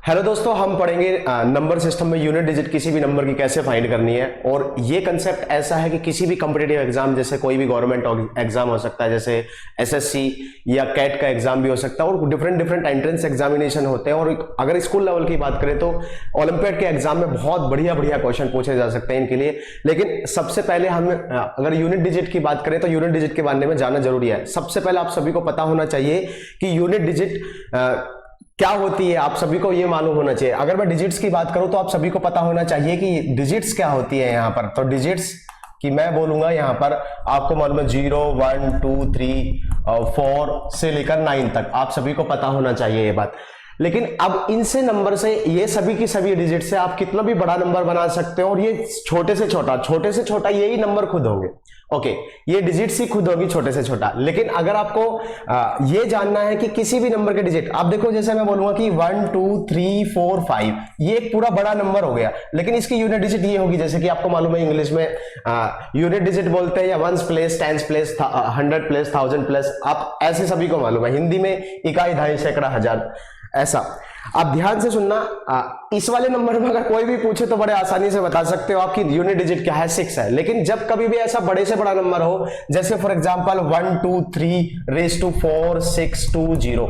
Hello दोस्तों, हम पढ़ेंगे नंबर सिस्टम में यूनिट डिजिट किसी भी नंबर की कैसे फाइंड करनी है। और ये कंसेप्ट ऐसा है कि किसी भी कॉम्पिटिटिव एग्जाम, जैसे कोई भी गवर्नमेंट एग्जाम हो सकता है, जैसे एसएससी या कैट का एग्जाम भी हो सकता है, और डिफरेंट डिफरेंट एंट्रेंस एग्जामिनेशन होते हैं। और अगर स्कूल लेवल की बात करें तो ओलंपियाड के एग्जाम में बहुत बढ़िया बढ़िया क्वेश्चन पूछे जा सकते हैं इनके लिए। लेकिन सबसे पहले हम अगर यूनिट डिजिट की बात करें तो यूनिट डिजिट के बारे में जानना जरूरी है। सबसे पहले आप सभी को पता होना चाहिए कि यूनिट डिजिट क्या होती है, आप सभी को ये मालूम होना चाहिए। अगर मैं डिजिट्स की बात करूं तो आप सभी को पता होना चाहिए कि डिजिट्स क्या होती है। यहां पर तो डिजिट्स कि मैं बोलूंगा यहां पर आपको मालूम है 0 1 2 3 4 से लेकर 9 तक आप सभी को पता होना चाहिए ये बात। लेकिन अब इनसे नंबर से ये सभी की सभी डिजिट से आप कितना भी बड़ा नंबर बना सकते हो, और ये छोटे से छोटा यही नंबर खुद होंगे। ओके, ये डिजिट्स ही खुद होगी छोटे से छोटा। लेकिन अगर आपको ये जानना है कि किसी भी नंबर के डिजिट, आप देखो जैसे मैं बोलूंगा कि 1 2 3 4 5 ये एक पूरा बड़ा नंबर हो गया, लेकिन इसकी यूनिट डिजिट ये होगी। जैसे कि आपको मालूम है इंग्लिश में यूनिट डिजिट बोलते हैं या ones place, tens place, 100 place, 1000 place, आप ऐसे सभी को मालूम है। हिंदी में इकाई, दहाई, सैकड़ा, हजार, ऐसा। आप ध्यान से सुनना, इस वाले नंबर में अगर कोई भी पूछे तो बड़े आसानी से बता सकते हो आपकी यूनिट डिजिट क्या है, 6 है। लेकिन जब कभी भी ऐसा बड़े से बड़ा नंबर हो, जैसे फॉर एग्जांपल 1 2 3 रेज़ टू 4 6 2 0,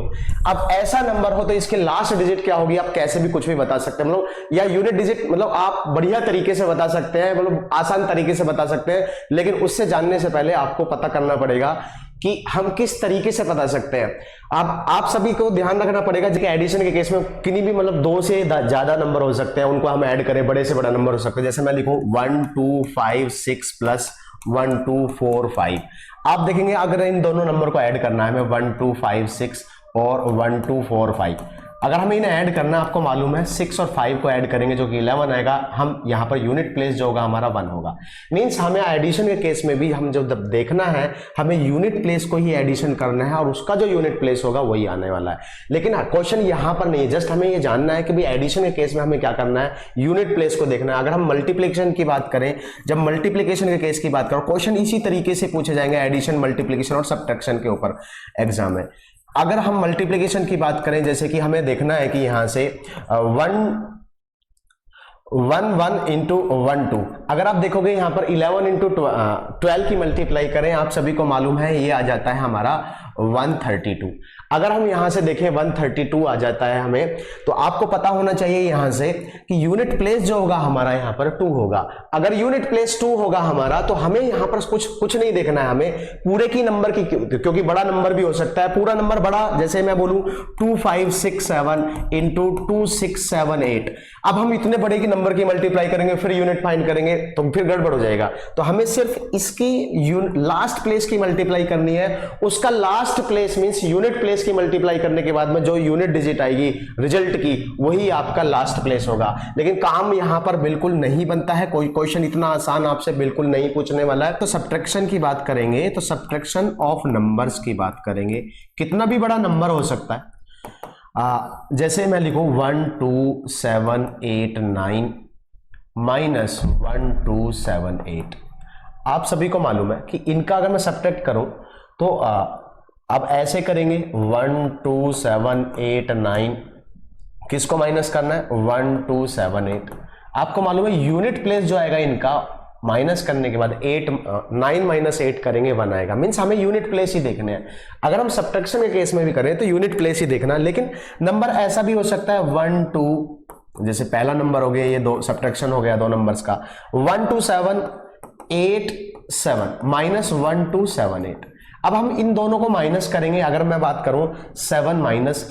अब ऐसा नंबर हो तो इसके लास्ट डिजिट क्या होगी आप कैसे भी कुछ भी बता सकते हैं। मतलब या यूनिट डिजिट मतलब आप बढ़िया तरीके से बता सकते हैं, मतलब आसान तरीके से बता सकते हैं। लेकिन उससे जानने से पहले आपको पता करना पड़ेगा कि हम किस तरीके से बता सकते हैं। आप सभी को ध्यान रखना पड़ेगा कि एडिशन के केस में किन्हीं भी मतलब 2 से ज्यादा नंबर हो सकते हैं, उनको हम ऐड करें, बड़े से बड़ा नंबर हो सकता है। जैसे मैं लिखूं 1 2 5 6 प्लस 1 2 4 5, आप देखेंगे अगर इन दोनों नंबर को ऐड करना है, मैं 1 2 5 6 और 1 2 4 5, अगर हमें इन्हें ऐड करना है, आपको मालूम है 6 और 5 को ऐड करेंगे जो कि 11 आएगा। हम यहाँ पर यूनिट प्लेस जो होगा हमारा 1 होगा। मींस हमें एडिशन के केस में भी हम जब देखना है, हमें यूनिट प्लेस को ही एडिशन करना है और उसका जो यूनिट प्लेस होगा वही आने वाला है। लेकिन क्वेश्चन यहाँ पर नहीं है, जस्ट हमें ये जानना है कि भाई एडिशन के केस में हमें क्या करना है, यूनिट प्लेस को देखना है। अगर हम मल्टीप्लिकेशन की बात करें, जब मल्टीप्लिकेशन के केस की बात करो, क्वेश्चन इसी तरीके से पूछे जाएंगे, एडिशन, मल्टीप्लिकेशन और सब्ट्रैक्शन के ऊपर एग्जाम में। अगर हम मल्टीप्लिकेशन की बात करें, जैसे कि हमें देखना है कि यहां से 1 इंटू 1 2, अगर आप देखोगे यहां पर 11 इंटू 12 की मल्टीप्लाई करें, आप सभी को मालूम है ये आ जाता है हमारा 132। अगर हम यहां से देखें 132 आ जाता है हमें, तो आपको पता होना चाहिए यहां से कि यूनिट प्लेस जो होगा हमारा यहां पर 2 होगा। अगर यूनिट प्लेस 2 होगा हमारा, तो हमें यहां पर कुछ नहीं देखना है, हमें पूरे की नंबर की, क्योंकि बड़ा नंबर भी हो सकता है, पूरा नंबर बड़ा, जैसे मैं बोलूं 2567 इंटू 2678, अब हम इतने बड़े की नंबर की मल्टीप्लाई करेंगे फिर यूनिट फाइंड करेंगे तो फिर गड़बड़ हो जाएगा। तो हमें सिर्फ इसकी लास्ट प्लेस की मल्टीप्लाई करनी है, उसका last place means unit place की मल्टीप्लाई करने के बाद में जो यूनिट डिजिट आएगी रिजल्ट की, वही आपका लास्ट प्लेस होगा। लेकिन काम यहां पर बिल्कुल नहीं बनता है, कोई क्वेश्चन इतना आसान आपसे बिल्कुल नहीं पूछने वाला है। तो सब्ट्रैक्शन की बात करेंगे, तो सब्ट्रैक्शन ऑफ नंबर्स की बात करेंगे, कितना भी बड़ा नंबर हो सकता है। जैसे मैं लिखूं 1 2 7 8 9 माइनस 1 2 7 8, आप सभी को मालूम है कि इनका अगर मैं सब्ट्रैक्ट करूं तो अब ऐसे करेंगे 1 2 7 8 9, किसको माइनस करना है 1 2 7 8, आपको मालूम है यूनिट प्लेस जो आएगा इनका माइनस करने के बाद 9 माइनस 8 करेंगे 1 आएगा। मींस हमें यूनिट प्लेस ही देखने हैं। अगर हम सब्ट्रैक्शन के केस में भी करें तो यूनिट प्लेस ही देखना है। लेकिन नंबर ऐसा भी हो सकता है 1 2, जैसे पहला नंबर हो गया, ये दो सब्ट्रैक्शन हो गया 2 नंबर्स का, 1 2 7 8 7 माइनस 1 2 7 8। अब हम इन दोनों को माइनस करेंगे। अगर मैं बात करूं 7 माइनस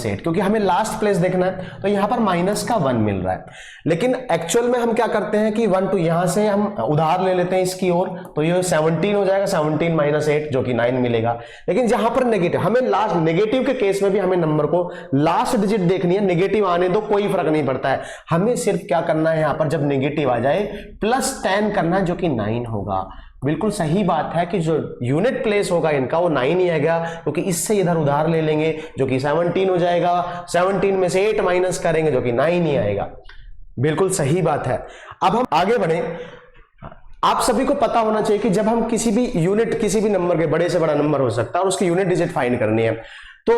8, क्योंकि हमें लास्ट प्लेस देखना है, तो यहां पर माइनस का 1 मिल रहा है। लेकिन एक्चुअल में हम क्या करते हैं कि 1 2 यहां से हम उधार ले लेते हैं इसकी ओर, तो ये 17 हो जाएगा, 17 माइनस 8 जो कि 9 मिलेगा। लेकिन जहां पर नेगेटिव, हमें लास्ट नेगेटिव के केस में भी हमें नंबर को लास्ट डिजिट देखनी है, नेगेटिव आने दो कोई फर्क नहीं पड़ता है। हमें सिर्फ क्या करना है, यहां पर जब नेगेटिव आ जाए +10 करना है जो कि 9 होगा। बिल्कुल सही बात है कि जो यूनिट प्लेस होगा इनका वो 9 ही आएगा, क्योंकि इससे इधर उधार ले लेंगे जो कि 17 हो जाएगा, 17 में से 8 माइनस करेंगे जो कि 9 ही आएगा। बिल्कुल सही बात है। अब हम आगे बढ़े। आप सभी को पता होना चाहिए कि जब हम किसी भी यूनिट, किसी भी नंबर के, बड़े से बड़ा नंबर हो सकता है और उसकी यूनिट डिजिट फाइंड करनी है, तो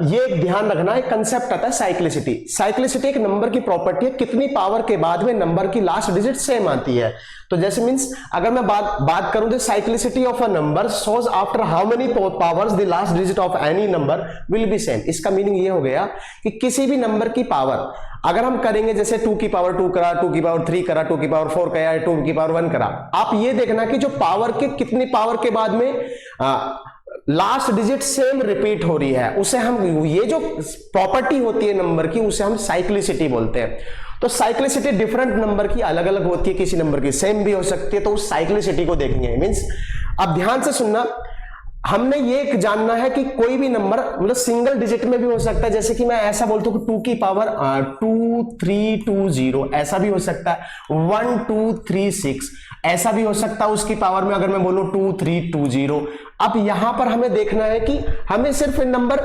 ये एक ध्यान रखना, एक कंसेप्ट आता है साइक्लिसिटी। साइक्लिसिटी एक नंबर की प्रॉपर्टी है, कितनी पावर के बाद में नंबर की लास्ट डिजिट सेम आती है। तो जैसे मींस अगर मैं बात करूं तो cyclicity of a number shows after how many powers the last digit of any number will be same. इसका मीनिंग ये हो गया कि किसी भी नंबर की पावर अगर हम करेंगे, जैसे 2 की पावर 2 करा, 2 की पावर 3 करा, 2 की पावर 4 करा, 2 की पावर 1 करा, आप ये देखना कि जो पावर के कितनी पावर के बाद में लास्ट डिजिट सेम रिपीट हो रही है, उसे हम, ये जो प्रॉपर्टी होती है नंबर की, उसे हम साइक्लिसिटी बोलते हैं। तो साइक्लिसिटी डिफरेंट नंबर की अलग अलग होती है, किसी नंबर की सेम भी हो सकती है, तो उस साइक्लिसिटी को देखेंगे। मींस अब ध्यान से सुनना, हमने ये जानना है कि कोई भी नंबर मतलब सिंगल डिजिट में भी हो सकता है। जैसे कि मैं ऐसा बोलता हूं कि 2 की पावर 2320 ऐसा भी हो सकता है, 1236 ऐसा भी हो सकता है उसकी पावर में, अगर मैं बोलूं 2320। अब यहां पर हमें देखना है कि हमें सिर्फ नंबर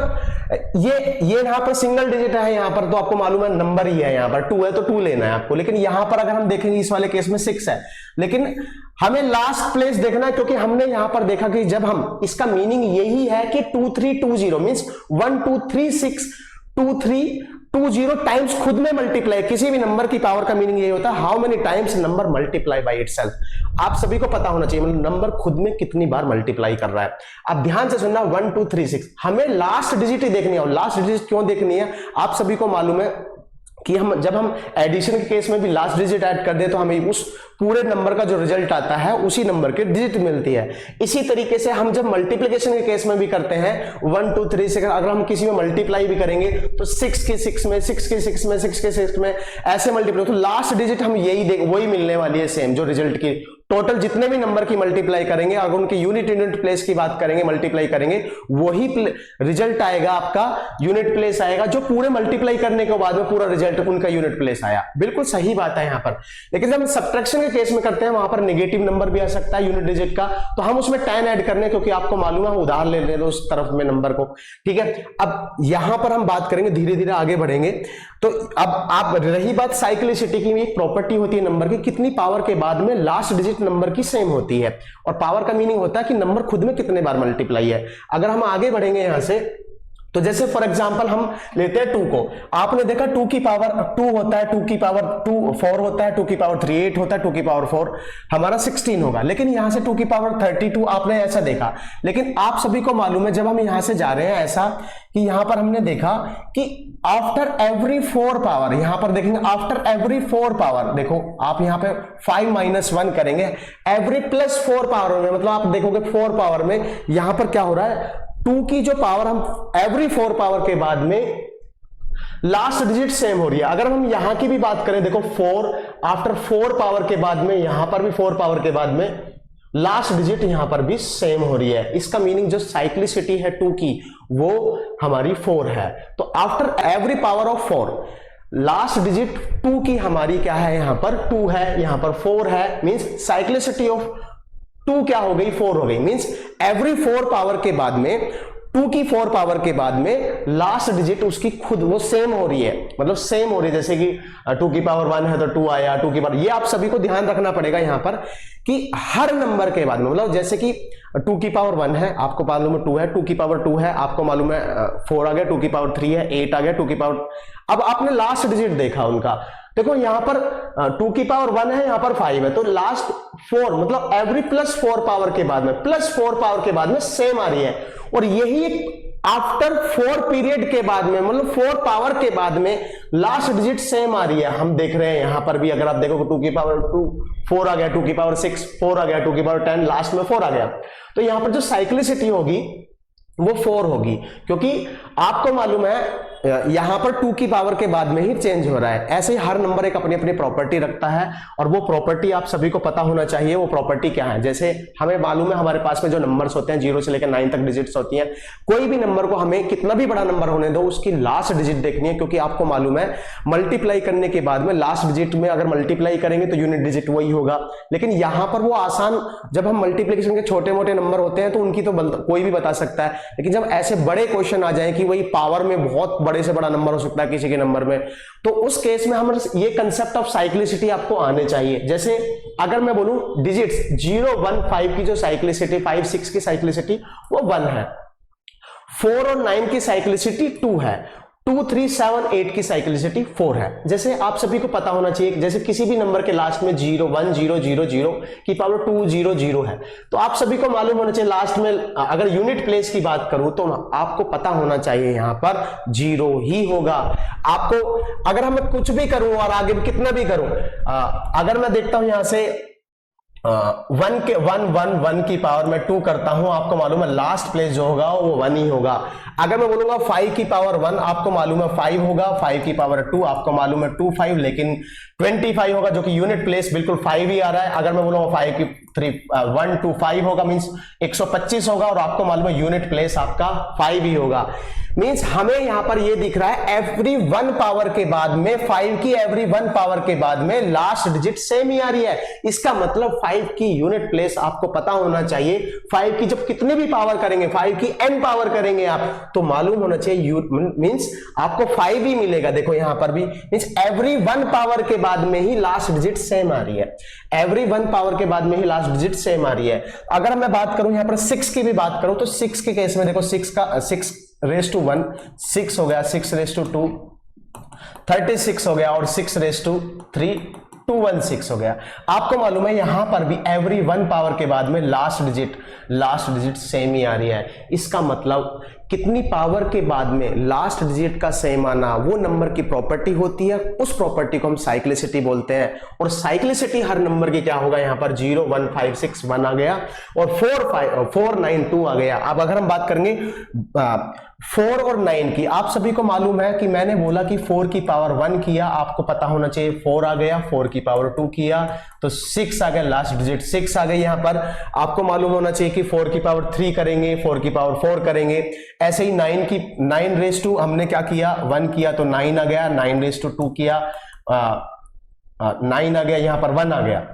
ये यहां पर सिंगल डिजिट है, यहां पर तो आपको मालूम है नंबर ही है, यहां पर 2 है तो 2 लेना है आपको। लेकिन यहां पर अगर हम देखेंगे इस वाले केस में 6 है, लेकिन हमें लास्ट प्लेस देखना है, क्योंकि हमने यहां पर देखा कि जब हम, इसका मीनिंग यही है कि 2320 मींस 12362320 टाइम्स खुद में मल्टीप्लाई। किसी भी नंबर की पावर का मीनिंग यही होता है, how many times number multiply by itself. आप सभी को पता होना चाहिए मतलब नंबर खुद में कितनी बार मल्टीप्लाई कर रहा है। अब ध्यान से सुनना, 1236 हमें लास्ट डिजिट ही देखनी है। लास्ट डिजिट क्यों देखनी है, आप सभी को मालूम है कि जब हम एडिशन के केस में भी लास्ट डिजिट ऐड कर दे तो हमें उस पूरे नंबर का जो रिजल्ट आता है उसी नंबर की डिजिट मिलती है। इसी तरीके से हम जब मल्टीप्लिकेशन के केस में भी करते हैं 1 2 3 से अगर हम किसी में मल्टीप्लाई भी करेंगे तो 6 के 6 में 6 के 6 में 6 के 6 में ऐसे मल्टीप्लाई, तो लास्ट डिजिट हम वही मिलने वाली है सेम, जो रिजल्ट की टोटल जितने भी नंबर की मल्टीप्लाई करेंगे, अगर उनके यूनिट प्लेस की बात करेंगे, मल्टीप्लाई करेंगे, वही रिजल्ट आएगा आपका, यूनिट प्लेस आएगा, जो पूरे मल्टीप्लाई करने के बाद में पूरा रिजल्ट उनका यूनिट प्लेस आया। बिल्कुल सही बात है यहाँ पर। लेकिन जब हम सब्ट्रैक्शन के केस में करते हैं, वहां पर नेगेटिव नंबर भी आ सकता है यूनिट डिजिट का, तो हम उसमें 10 ऐड करने, क्योंकि आपको मालूम है, उधार ले लेते उस तरफ में नंबर को, ठीक है। अब यहां पर हम बात करेंगे, धीरे धीरे आगे बढ़ेंगे। तो अब आप, रही बात साइक्लिसिटी की, एक प्रॉपर्टी होती है नंबर की, कितनी पावर के बाद में लास्ट डिजिट नंबर की सेम होती है, और पावर का मीनिंग होता है कि नंबर खुद में कितने बार मल्टीप्लाई है। अगर हम आगे बढ़ेंगे यहां से, तो जैसे फॉर एग्जांपल हम लेते हैं 2 को, आपने देखा 2 की पावर 2 होता है, 2 की पावर 2 4 होता है, 2 की पावर 3 8 होता है, 2 की पावर 4 हमारा 16 होगा। लेकिन यहां से 2 की पावर 32 आपने ऐसा देखा। लेकिन आप सभी को मालूम है, जब हम यहां से जा रहे हैं ऐसा कि यहां पर हमने देखा कि आफ्टर एवरी 4 पावर, यहां पर देखेंगे आफ्टर एवरी 4 पावर, देखो आप यहां पे 5 - 1 करेंगे, एवरी प्लस 4 पावर में, मतलब आप देखोगे 4 पावर में यहां पर क्या हो रहा है, 2 की जो पावर हम एवरी 4 पावर के बाद में लास्ट डिजिट सेम हो रही है। अगर हम यहां की भी बात करें, देखो 4 आफ्टर 4 पावर के बाद में, यहां पर भी 4 पावर के बाद में लास्ट डिजिट यहां पर भी सेम हो रही है। इसका मीनिंग जो साइक्लिसिटी है 2 की, वो हमारी 4 है। तो after every power of 4 last digit 2 की हमारी क्या है, यहां पर 2 है, यहां पर 4 है, मींस साइक्लिसिटी ऑफ 2 क्या हो गई, 4 हो गई। मींस एवरी 4 पावर के बाद में, 2 की 4 पावर के बाद में लास्ट डिजिट उसकी खुद वो सेम हो रही है, मतलब सेम हो रही है। जैसे कि 2 की पावर 1 है तो 2 आया, 2 की पावर, ये आप सभी को ध्यान रखना पड़ेगा यहां पर कि हर नंबर के बाद में, मतलब जैसे कि 2 की पावर 1 है, आपको मालूम है 2 है, 2 की पावर 2 है, आपको मालूम है 4 आ गया, 2 की पावर 3 है, 8 आ गया, 2 की पावर, अब आपने लास्ट डिजिट देखा उनका, देखो यहां पर 2 की पावर 1 है, यहां पर 5 है, तो लास्ट 4 मतलब एवरी प्लस 4 पावर के बाद में, प्लस 4 पावर के बाद में सेम आ रही है। और यही एक आफ्टर 4 पीरियड के बाद में, मतलब 4 पावर के बाद में लास्ट डिजिट सेम आ रही है। हम देख रहे हैं यहां पर भी, अगर आप देखो 2 की पावर 2 4 आ गया, 2 की पावर 6 4 आ गया, 2 की पावर 10 लास्ट में 4 आ गया, तो यहां पर जो साइक्लिसिटी होगी वो 4 होगी, क्योंकि आपको मालूम है यहां पर 2 की पावर के बाद में ही चेंज हो रहा है। ऐसे ही हर नंबर एक अपनी अपनी प्रॉपर्टी रखता है, और वो प्रॉपर्टी आप सभी को पता होना चाहिए वो प्रॉपर्टी क्या है। जैसे हमें मालूम है हमारे पास में जो नंबर्स होते हैं 0 से लेकर 9 तक डिजिट्स होती हैं, कोई भी नंबर को हमें कितना भी बड़ा नंबर होने दो, उसकी लास्ट डिजिट देखनी है, क्योंकि आपको मालूम है मल्टीप्लाई करने के बाद में लास्ट डिजिट में अगर मल्टीप्लाई करेंगे तो यूनिट डिजिट वही होगा। लेकिन यहां पर वो आसान, जब हम मल्टीप्लीकेशन के छोटे मोटे नंबर होते हैं तो उनकी तो कोई भी बता सकता है, लेकिन जब ऐसे बड़े क्वेश्चन आ जाए कि वही पावर में बहुत बड़े से बड़ा नंबर हो सकता है किसी के नंबर में, तो उस केस में हम ये कंसेप्ट ऑफ साइक्लिसिटी आपको आने चाहिए। जैसे अगर मैं बोलूं डिजिट्स 0 1 5 की जो साइक्लिसिटी, 5 6 की साइक्लिसिटी वो 1 है, 4 और 9 की साइक्लिसिटी 2 है, 2 3 7 8 की साइक्लिसिटी 4 है। जैसे आप सभी को पता होना चाहिए, जैसे किसी भी नंबर के लास्ट में 0 1 0 0 0 की पावर 2 0 0 है, तो आप सभी को मालूम होना चाहिए लास्ट में अगर यूनिट प्लेस की बात करूं तो आपको पता होना चाहिए यहां पर 0 ही होगा। आपको अगर हम कुछ भी करूं और आगे भी कितना भी करूं, अगर मैं देखता हूं यहां से 1 की पावर में 2 करता हूं, आपको मालूम है लास्ट प्लेस जो होगा वो 1 ही होगा। अगर मैं बोलूंगा 5 की पावर 1, आपको मालूम है 5 होगा, 5 की पावर 2 आपको मालूम है 2 5, लेकिन 25 होगा जो कि यूनिट प्लेस बिल्कुल 5 ही आ रहा है। अगर मैं बोलूंगा 5 की 1 2 5 होगा मींस 125 होगा, और आपको मालूम है यूनिट प्लेस आपका 5 ही होगा। मींस हमें यहां पर ये दिख रहा है एवरी 1 पावर के बाद में 5 की एवरी 1 पावर के बाद में लास्ट डिजिट सेम ही आ रही है। इसका मतलब 5 की यूनिट प्लेस आपको पता होना चाहिए। 5 की जब कितने भी पावर करेंगे, 5 की n पावर करेंगे आप, तो मालूम होना चाहिए मींस आपको 5 ही मिलेगा। देखो यहां पर भी मींस एवरी 1 पावर के बाद में ही लास्ट डिजिट सेम आ रही है, एवरी 1 पावर के बाद में ही लास्ट डिजिट सेम आ रही है। अगर मैं बात करूं यहां पर 6 की भी बात करूं तो 6 के केस में देखो 6 रेस टू 1 6 हो गया, 6 रेस टू 2 36 हो गया, और 6 रेस टू 3 216 हो गया। आपको मालूम है यहां पर भी एवरी 1 पावर के बाद में लास्ट डिजिट सेम ही आ रही है। इसका मतलब कितनी पावर के बाद में लास्ट डिजिट का सेम आना वो नंबर की प्रॉपर्टी होती है, उस प्रॉपर्टी को हम साइक्लिसिटी बोलते हैं। और साइक्लिसिटी हर नंबर की क्या होगा, यहां पर 0 1 5 6 1 आ गया और 4 9 2 आ गया। अब अगर हम बात करेंगे 4 और 9 की, आप सभी को मालूम है कि मैंने बोला कि 4 की पावर 1 किया, आपको पता होना चाहिए 4 आ गया, 4 की पावर 2 किया तो 6 आ गया, लास्ट डिजिट 6 आ गई। यहां पर आपको मालूम होना चाहिए कि 4 की पावर 3 करेंगे, 4 की पावर 4 करेंगे, ऐसे ही 9 रेस टू हमने क्या किया 1 किया तो 9 आ गया, 9 रेस टू 2 किया 9 आ गया, यहां पर 1 आ गया,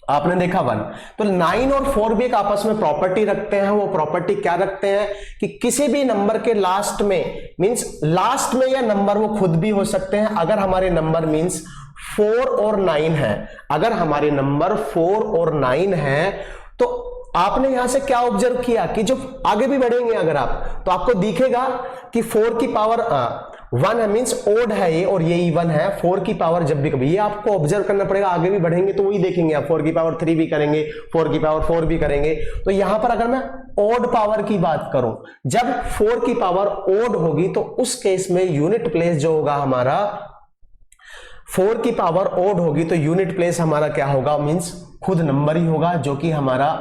आपने देखा 1। तो 9 और 4 भी एक आपस में प्रॉपर्टी रखते हैं। वो प्रॉपर्टी क्या रखते हैं कि किसी भी नंबर के लास्ट में मींस लास्ट में या नंबर वो खुद भी हो सकते हैं। अगर हमारे नंबर मींस 4 और 9 है, अगर हमारे नंबर 4 और 9 है तो आपने यहां से क्या ऑब्जर्व किया कि जो आगे भी बढ़ेंगे अगर आप तो आपको दिखेगा कि 4 की पावर 1 है मींस ओड है ये, और ये इवन है। 4 की पावर जब भी कभी ये आपको ऑब्जर्व करना पड़ेगा, आगे भी बढ़ेंगे तो वही देखेंगे आप, 4 की पावर 3 भी करेंगे, 4 की पावर 4 भी करेंगे। तो यहां पर अगर मैं ओड पावर की बात करूं, जब 4 की पावर ओड होगी तो उस केस में यूनिट प्लेस जो होगा हमारा 4 की पावर ओड होगी तो यूनिट प्लेस हमारा क्या होगा मींस खुद नंबर ही होगा जो कि हमारा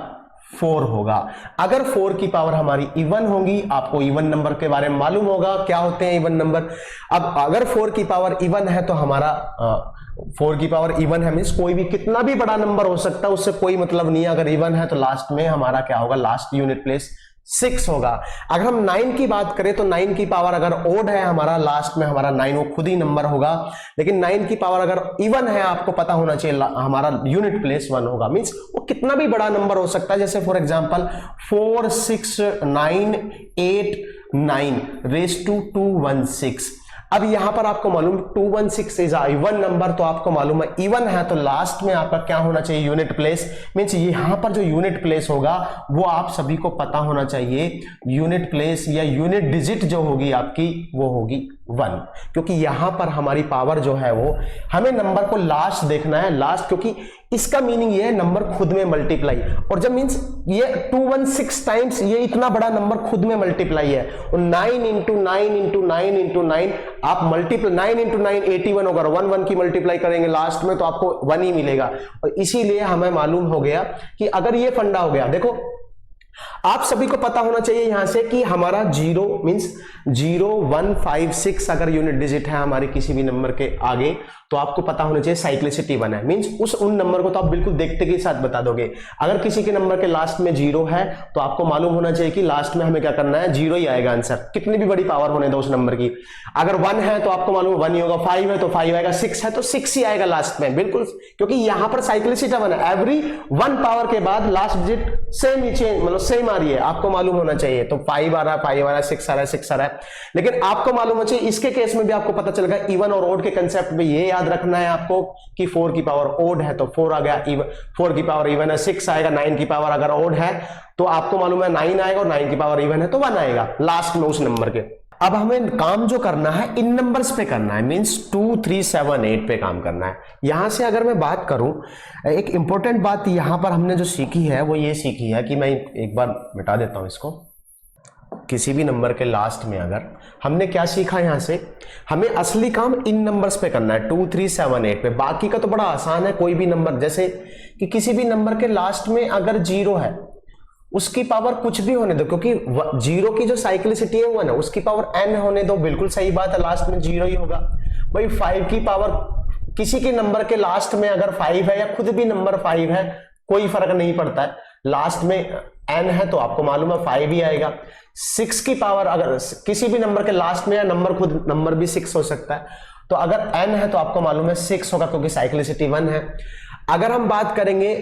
4 होगा। अगर 4 की पावर हमारी इवन होगी, आपको इवन नंबर के बारे में मालूम होगा क्या होते हैं इवन नंबर। अब अगर 4 की पावर इवन है तो हमारा 4 की पावर इवन है मींस कोई भी कितना भी बड़ा नंबर हो सकता है, उससे कोई मतलब नहीं है। अगर इवन है तो लास्ट में हमारा क्या होगा, लास्ट यूनिट प्लेस 6 होगा। अगर हम 9 की बात करें तो 9 की पावर अगर ओड है हमारा, लास्ट में हमारा 9 वो खुद ही नंबर होगा। लेकिन 9 की पावर अगर इवन है, आपको पता होना चाहिए हमारा यूनिट प्लेस 1 होगा। मींस वो कितना भी बड़ा नंबर हो सकता है, जैसे फॉर एग्जांपल 4 6 9 8 9 रेस टू 216। अब यहां पर आपको मालूम 216 इज इवन नंबर, तो आपको मालूम है इवन है तो लास्ट में आपका क्या होना चाहिए यूनिट प्लेस। मींस यहां पर जो यूनिट प्लेस होगा वो आप सभी को पता होना चाहिए, यूनिट प्लेस या यूनिट डिजिट जो होगी आपकी वो होगी 1, क्योंकि यहां पर हमारी पावर जो है वो हमें नंबर को लास्ट देखना है, लास्ट, क्योंकि इसका मीनिंग ये है नंबर खुद में मल्टीप्लाई। और जब मींस ये 216 टाइम्स ये इतना बड़ा नंबर खुद में मल्टीप्लाई है, और 9 इंटू 9 इंटू 9 इंटू 9 आप मल्टीप्लाई 9 इंटू 9 81 होगा, 1 1 की मल्टीप्लाई करेंगे लास्ट में तो आपको 1 ही मिलेगा। और इसीलिए हमें मालूम हो गया कि अगर ये फंडा हो गया, देखो आप सभी को पता होना चाहिए यहां से कि हमारा 0 मींस 0 1 5 6 अगर यूनिट डिजिट है हमारे किसी भी नंबर के आगे तो आपको पता होना चाहिए साइक्लिसिटी 1 है। मींस उन नंबर को तो आप बिल्कुल देखते के साथ बता दोगे। अगर किसी के नंबर के लास्ट में 0 है तो आपको मालूम होना चाहिए कि लास्ट में हमें क्या करना है, 0 ही आएगा आंसर, कितनी भी बड़ी पावर होने दो उस नंबर की। अगर 1 है तो आपको मालूम 1 ही होगा, 5 है तो 5 आएगा, 6 है तो 6 ही आएगा लास्ट में, बिल्कुल, क्योंकि यहां पर साइक्लिसिटी 1 है। एवरी 1 पावर के बाद लास्ट डिजिट सेम ही चेंज मतलब सेम सेम आ रही है, आपको मालूम होना चाहिए। तो 5 आ रहा है, 5 आ रहा है, 6 आ रहा है, 6 आ रहा है, लेकिन आपको मालूम होना चाहिए इसके केस में भी आपको पता चल गया इवन और ओड के कंसेप्ट में ये याद रखना है आपको कि 4 की पावर ओड है तो 4 आ गया, 4 की पावर इवन है 6 आएगा, 9 की पावर अगर ओड है तो आपको मालूम है 9 आएगा, और 9 की पावर इवन है तो 1 आएगा लास्ट में उस नंबर के। अब हमें काम जो करना है इन नंबर्स पे करना है, मींस 2, 3, 7, 8 पे काम करना है। यहां से अगर मैं बात करूं, एक इंपॉर्टेंट बात यहां पर हमने जो सीखी है वो ये सीखी है कि मैं एक बार मिटा देता हूं इसको। किसी भी नंबर के लास्ट में अगर हमने क्या सीखा, यहां से हमें असली काम इन नंबर्स पे करना है 2, 3, 7, 8 पे। बाकी का तो बड़ा आसान है, कोई भी नंबर, जैसे कि किसी भी नंबर के लास्ट में अगर 0 है उसकी पावर कुछ भी होने दो, क्योंकि 0 की जो साइक्लिसिटी है 1 है, उसकी पावर n होने दो, बिल्कुल सही बात है, लास्ट में 0 ही होगा भाई। 5 की पावर किसी के नंबर के लास्ट में अगर 5 है या खुद भी नंबर 5 है कोई फर्क नहीं पड़ता है, लास्ट में n है तो आपको मालूम है 5 ही आएगा। 6 की पावर अगर किसी भी नंबर के लास्ट में, या नंबर खुद नंबर भी 6 हो सकता है, तो अगर n है तो आपको मालूम है 6 होगा क्योंकि साइक्लिसिटी 1 है। अगर हम बात करेंगे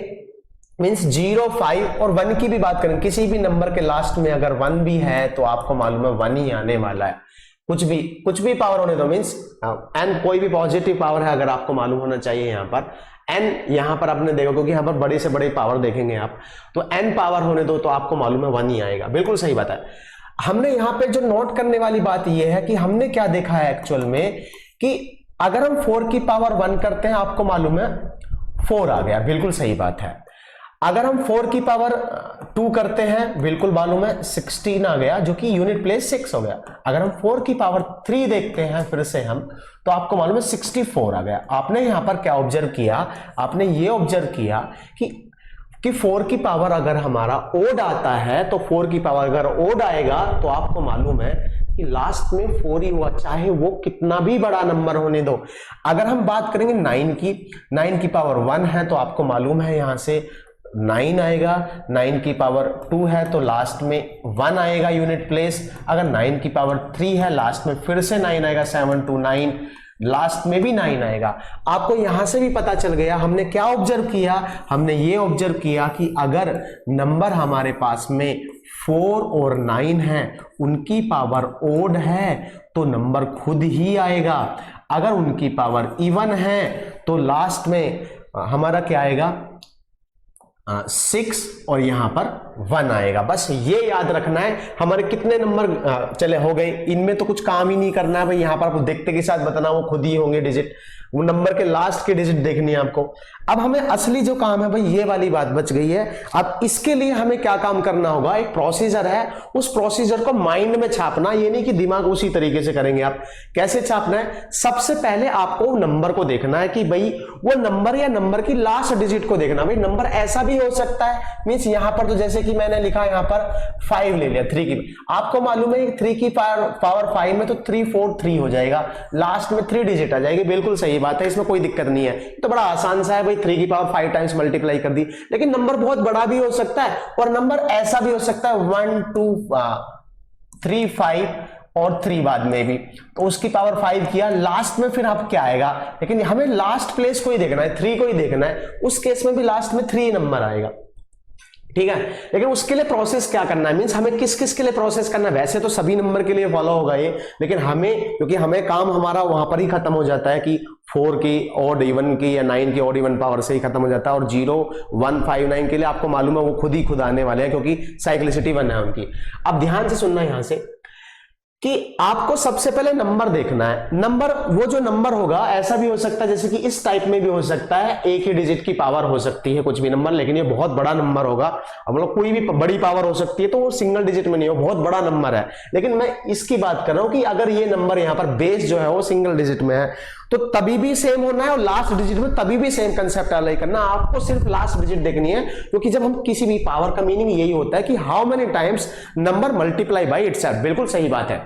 मीन्स 0, 5 और 1 की भी बात करें, किसी भी नंबर के लास्ट में अगर 1 भी है तो आपको मालूम है 1 ही आने वाला है। कुछ भी पावर होने दो, मीन्स n कोई भी पॉजिटिव पावर है अगर आपको मालूम होना चाहिए। यहाँ पर n, यहाँ पर आपने देखा क्योंकि यहाँ पर बड़ी से बड़ी पावर देखेंगे आप, तो n पावर होने दो तो आपको मालूम है 1 ही आएगा, बिल्कुल सही बात है। हमने यहाँ पे जो नोट करने वाली बात यह है कि हमने क्या देखा है एक्चुअल में, कि अगर हम 4 की पावर 1 करते हैं आपको मालूम है 4 आ गया, बिल्कुल सही बात है। अगर हम 4 की पावर 2 करते हैं बिल्कुल मालूम है 16 आ गया, जो कि यूनिट प्लेस 6 हो गया। अगर हम 4 की पावर 3 देखते हैं फिर से हम, तो आपको मालूम है 64 आ गया। आपने यहां पर क्या ऑब्जर्व किया, आपने ये ऑब्जर्व किया कि 4 की पावर अगर हमारा ओड आता है तो 4 की पावर अगर ओड आएगा तो आपको मालूम है कि लास्ट में 4 ही हुआ, चाहे वो कितना भी बड़ा नंबर होने दो। अगर हम बात करेंगे 9 की पावर 1 है तो आपको मालूम है यहां से 9 आएगा, 9 की पावर 2 है तो लास्ट में 1 आएगा यूनिट प्लेस। अगर 9 की पावर 3 है लास्ट में फिर से 9 आएगा, 7, 2, 9, लास्ट में भी 9 आएगा। आपको यहां से भी पता चल गया हमने क्या ऑब्जर्व किया, हमने ये ऑब्जर्व किया कि अगर नंबर हमारे पास में 4 और 9 है उनकी पावर ओड है तो नंबर खुद ही आएगा। अगर उनकी पावर इवन है तो लास्ट में हमारा क्या आएगा 6 और यहां पर 1 आएगा। बस ये याद रखना है। हमारे कितने नंबर चले हो गए, इनमें तो कुछ काम ही नहीं करना है भाई। यहां पर आपको देखते के साथ बताना वो खुद ही होंगे डिजिट, वो नंबर के लास्ट के डिजिट देखनी है आपको। अब हमें असली जो काम है भाई ये वाली बात बच गई है। अब इसके लिए हमें क्या काम करना होगा, एक प्रोसीजर है, उस प्रोसीजर को माइंड में छापना। ये नहीं कि दिमाग उसी तरीके से करेंगे आप। कैसे छापना है, सबसे पहले आपको नंबर को देखना है कि भाई वो नंबर या नंबर की लास्ट डिजिट को देखना। भाई नंबर ऐसा भी हो सकता है, मींस यहां पर तो जैसे कि मैंने लिखा यहां पर 5 ले लिया, 3 की, आपको मालूम है 3 की पावर 5 में तो 3, 4, 3 हो जाएगा, लास्ट में 3 डिजिट आ जाएगी। बिल्कुल सही बात है, इसमें कोई दिक्कत नहीं है, तो बड़ा आसान सा है भाई। 3 की पावर 5 टाइम्स मल्टीप्लाई कर दी। लेकिन नंबर बहुत बड़ा भी हो सकता है और नंबर ऐसा भी हो सकता है 1, 2, 3, 5 और 3 बाद में भी, तो उसकी पावर 5 किया, लास्ट में फिर अब क्या आएगा। लेकिन हमें लास्ट प्लेस को ही देखना है, 3 को ही देखना है। उस केस में भी लास्ट में 3 नंबर आएगा, ठीक है। लेकिन उसके लिए प्रोसेस क्या करना है, मींस हमें किस किस के लिए प्रोसेस करना है। वैसे तो सभी नंबर के लिए फॉलो होगा ये, लेकिन हमें, क्योंकि हमें काम हमारा वहां पर ही खत्म हो जाता है कि 4 की ऑड इवन की या 9 की ऑड इवन पावर से ही खत्म हो जाता है। और 0, 1, 5, 9 के लिए आपको मालूम है वो खुद आने वाले हैं, क्योंकि साइक्लिसिटी 1 है उनकी। अब ध्यान से सुनना यहां से कि आपको सबसे पहले नंबर देखना है। नंबर, वो जो नंबर होगा ऐसा भी हो सकता है जैसे कि इस टाइप में भी हो सकता है, एक ही डिजिट की पावर हो सकती है कुछ भी नंबर, लेकिन ये बहुत बड़ा नंबर होगा। हम लोग कोई भी बड़ी पावर हो सकती है तो वो सिंगल डिजिट में नहीं हो, बहुत बड़ा नंबर है। लेकिन मैं इसकी बात कर रहा हूं कि अगर ये नंबर यहां पर बेस जो है वो सिंगल डिजिट में है तो तभी भी सेम होना है, और लास्ट डिजिट में तभी भी सेम कंसेप्ट अप्लाई करना। आपको सिर्फ लास्ट डिजिट देखनी है, क्योंकि जब हम किसी भी पावर का मीनिंग यही होता है कि how many times number multiply by itself. बिल्कुल सही बात है।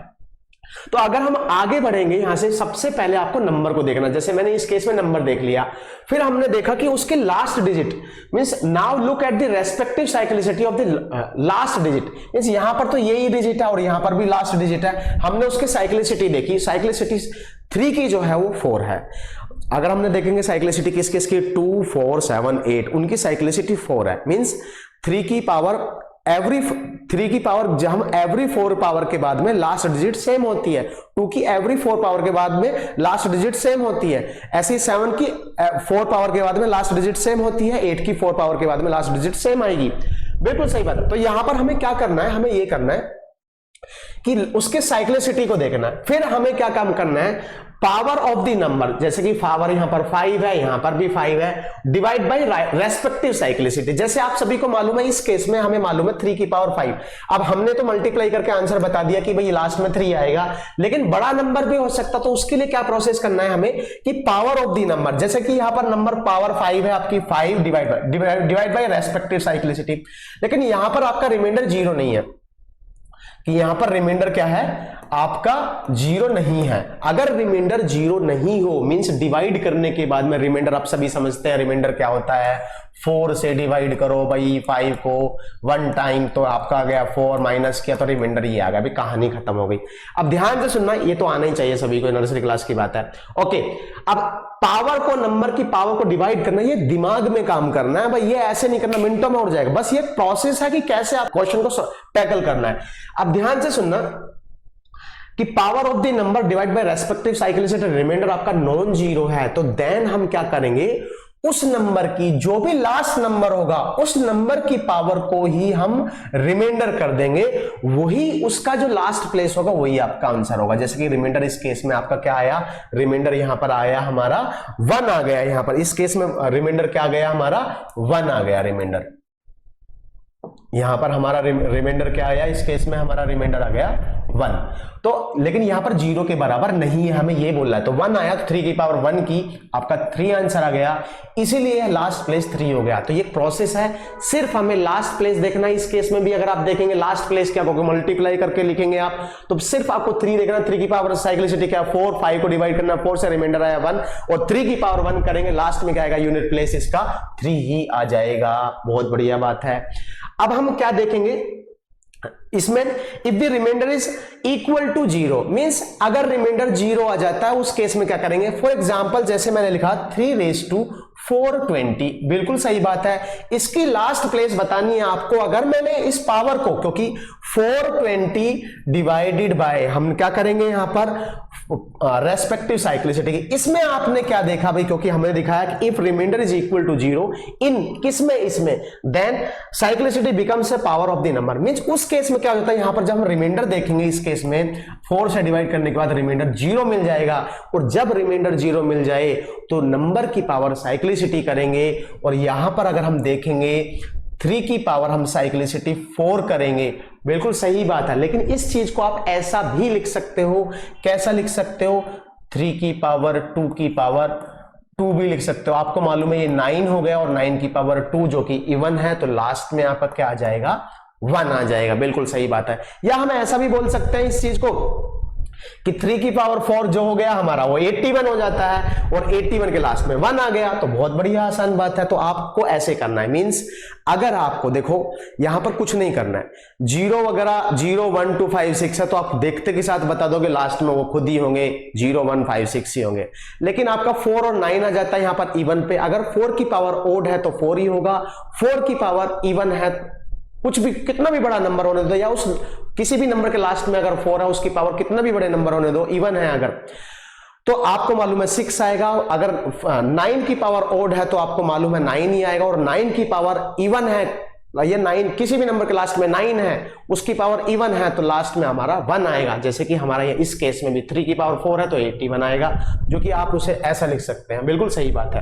तो अगर हम आगे बढ़ेंगे यहां से, सबसे पहले आपको नंबर को देखना। जैसे मैंने इस केस में नंबर देख लिया, फिर हमने देखा कि उसके last digit, means now look at the respective cyclicity of the last digit. Means यहां पर तो यही डिजिट है और यहां पर भी लास्ट डिजिट है। हमने उसकी साइक्लिसिटी देखी, साइक्लिसिटी 3 की जो है वो 4 है। अगर हमने देखेंगे साइक्लिसिटी किस किस की, 2, 4, 7, 8, उनकी साइक्लिसिटी 4 है। मींस 3 की पावर एवरी 3 की पावर, जब हम एवरी 4 पावर के बाद में लास्ट डिजिट सेम होती है, 2 की एवरी 4 पावर के बाद में लास्ट डिजिट सेम होती है, ऐसे ही 7 की 4 पावर के बाद में लास्ट डिजिट सेम होती है, 8 की 4 पावर के बाद में लास्ट डिजिट सेम आएगी। बिल्कुल सही बात है। तो यहां पर हमें क्या करना है, हमें यह करना है कि उसके साइक्लिसिटी को देखना है। फिर हमें क्या काम करना है, पावर ऑफ द नंबर, जैसे कि पावर यहां पर 5 है, यहां पर भी 5 है, डिवाइड बाय रेस्पेक्टिव साइक्लिसिटी। जैसे आप सभी को मालूम है, इस केस में हमें मालूम है 3 की पावर 5। अब हमने तो मल्टीप्लाई करके आंसर बता दिया कि भाई लास्ट में 3 आएगा, लेकिन बड़ा नंबर भी हो सकता, तो उसके लिए क्या प्रोसेस करना है हमें कि पावर ऑफ द नंबर, जैसे कि यहां पर नंबर पावर 5 है आपकी, 5 डिवाइड बाय रेस्पेक्टिव साइक्लिसिटी। लेकिन यहां पर आपका रिमाइंडर 0 नहीं है, कि यहां पर रिमाइंडर क्या है आपका 0 नहीं है। अगर रिमाइंडर 0 नहीं हो, मींस डिवाइड करने के बाद में रिमाइंडर, आप सभी समझते हैं रिमाइंडर क्या होता है, 4 से डिवाइड करो भाई 5 को 1 टाइम, तो आपका आ गया 4, माइनस किया तो रिमाइंडर ये आ गया, अभी कहानी खत्म हो गई। अब ध्यान से सुनना, ये तो आना ही चाहिए सभी को, नर्सरी क्लास की बात है। ओके, अब पावर को, नंबर की पावर को डिवाइड करना, ये दिमाग में काम करना है भाई, ये ऐसे नहीं करना मिनटों में उड़ जाएगा। बस ये प्रोसेस है कि कैसे आप क्वेश्चन को टैकल करना है। अब ध्यान से सुनना कि power of the number divide by respective cyclicity, remainder आपका नॉन जीरो है, तो देन हम क्या करेंगे, उस नंबर की जो भी लास्ट नंबर होगा उस नंबर की पावर को ही हम रिमाइंडर कर देंगे, वही उसका जो लास्ट प्लेस होगा वही आपका आंसर होगा। जैसे कि रिमाइंडर इस केस में आपका क्या आया, रिमाइंडर यहां पर आया हमारा 1 आ गया, यहां पर इस केस में रिमाइंडर क्या आ गया हमारा 1 आ गया, रिमाइंडर यहां पर हमारा रिमाइंडर क्या आया, इस केस में हमारा रिमाइंडर आ गया 1। तो लेकिन यहां पर 0 के बराबर नहीं है, हमें ये बोलना है, तो 1 आया, 3 की पावर 1 की, आपका 3 आंसर आ गया, इसीलिए लास्ट प्लेस 3 हो गया। तो ये प्रोसेस है, सिर्फ हमें लास्ट प्लेस देखना है। इस केस में भी अगर आप देखेंगे लास्ट प्लेस क्या होगा, मल्टीप्लाई करके लिखेंगे आप, तो सिर्फ आपको 3 देखना, 3 की पावर साइक्लिसिटी क्या, 4, 5 को डिवाइड करना, 4 से रिमाइंडर आया 1, और 3 की पावर 1 करेंगे, लास्ट में क्या आएगा, यूनिट प्लेस इसका 3 ही आ जाएगा। बहुत बढ़िया बात है। अब हम क्या देखेंगे इसमें, if the remainder is equal to 0, means अगर रिमाइंडर 0 आ जाता है उस केस में क्या करेंगे, फॉर एग्जांपल जैसे मैंने लिखा 3⁴20, बिल्कुल सही बात है, इसकी लास्ट प्लेस बतानी है आपको। अगर मैंने इस पावर को, क्योंकि 420 डिवाइडेड बाय, हम क्या करेंगे यहां पर रेस्पेक्टिव साइक्लिसिटी, इसमें आपने क्या देखा भाई, क्योंकि हमने दिखाया कि if remainder is equal to 0 in किसमें, इसमें, then cyclicity becomes a power of the number. Means उस केस में क्या होता है, यहां पर जब हम रिमाइंडर देखेंगे, इस केस में 4 से डिवाइड करने के बाद रिमाइंडर 0 मिल जाएगा, और जब रिमाइंडर 0 मिल जाए तो नंबर की पावर साइक्लिसिटी करेंगे, और यहां पर अगर हम देखेंगे 3 की पावर हम साइक्लिसिटी 4 करेंगे। बिल्कुल सही बात है, लेकिन इस चीज को आप ऐसा भी लिख सकते हो, कैसा लिख सकते हो, 3 की पावर 2 की पावर 2 भी लिख सकते हो। आपको मालूम है ये 9 हो गया, और 9 की पावर 2 जो कि इवन है, तो लास्ट में आपका क्या आ जाएगा, 1 आ जाएगा। बिल्कुल सही बात है। या हम ऐसा भी बोल सकते हैं इस चीज को कि 3 की पावर 4 जो हो गया हमारा वो 81 हो जाता है, और 81 के लास्ट में 1 आ गया, तो बहुत बढ़िया आसान बात है। तो आपको ऐसे करना है, मींस अगर आपको देखो यहां पर कुछ नहीं करना है, 0 वगैरह 0 1 2 5 6 है, तो आप देखते के साथ बता दोगे लास्ट में वो खुद ही होंगे 0 1 5 6 ही होंगे। लेकिन आपका 4 और 9 आ जाता है यहां पर इवन पे, अगर 4 की पावर ओड है तो 4 ही होगा, 4 की पावर इवन है, कुछ भी कितना भी बड़ा नंबर होने दो, या उस किसी भी नंबर के लास्ट में अगर 4 है उसकी पावर कितना भी बड़े नंबर होने दो, इवन है अगर, तो आपको मालूम है 6 आएगा। अगर 9 की पावर ओड है तो आपको मालूम है 9 ही आएगा, और 9 की पावर इवन है, ये 9 किसी भी नंबर के लास्ट में 9 है, उसकी पावर इवन है, तो लास्ट में हमारा 1 आएगा। जैसे कि हमारा ये इस केस में भी 3 की पावर 4 है तो 81 आएगा, जो कि आप उसे ऐसा लिख सकते हैं। बिल्कुल सही बात है।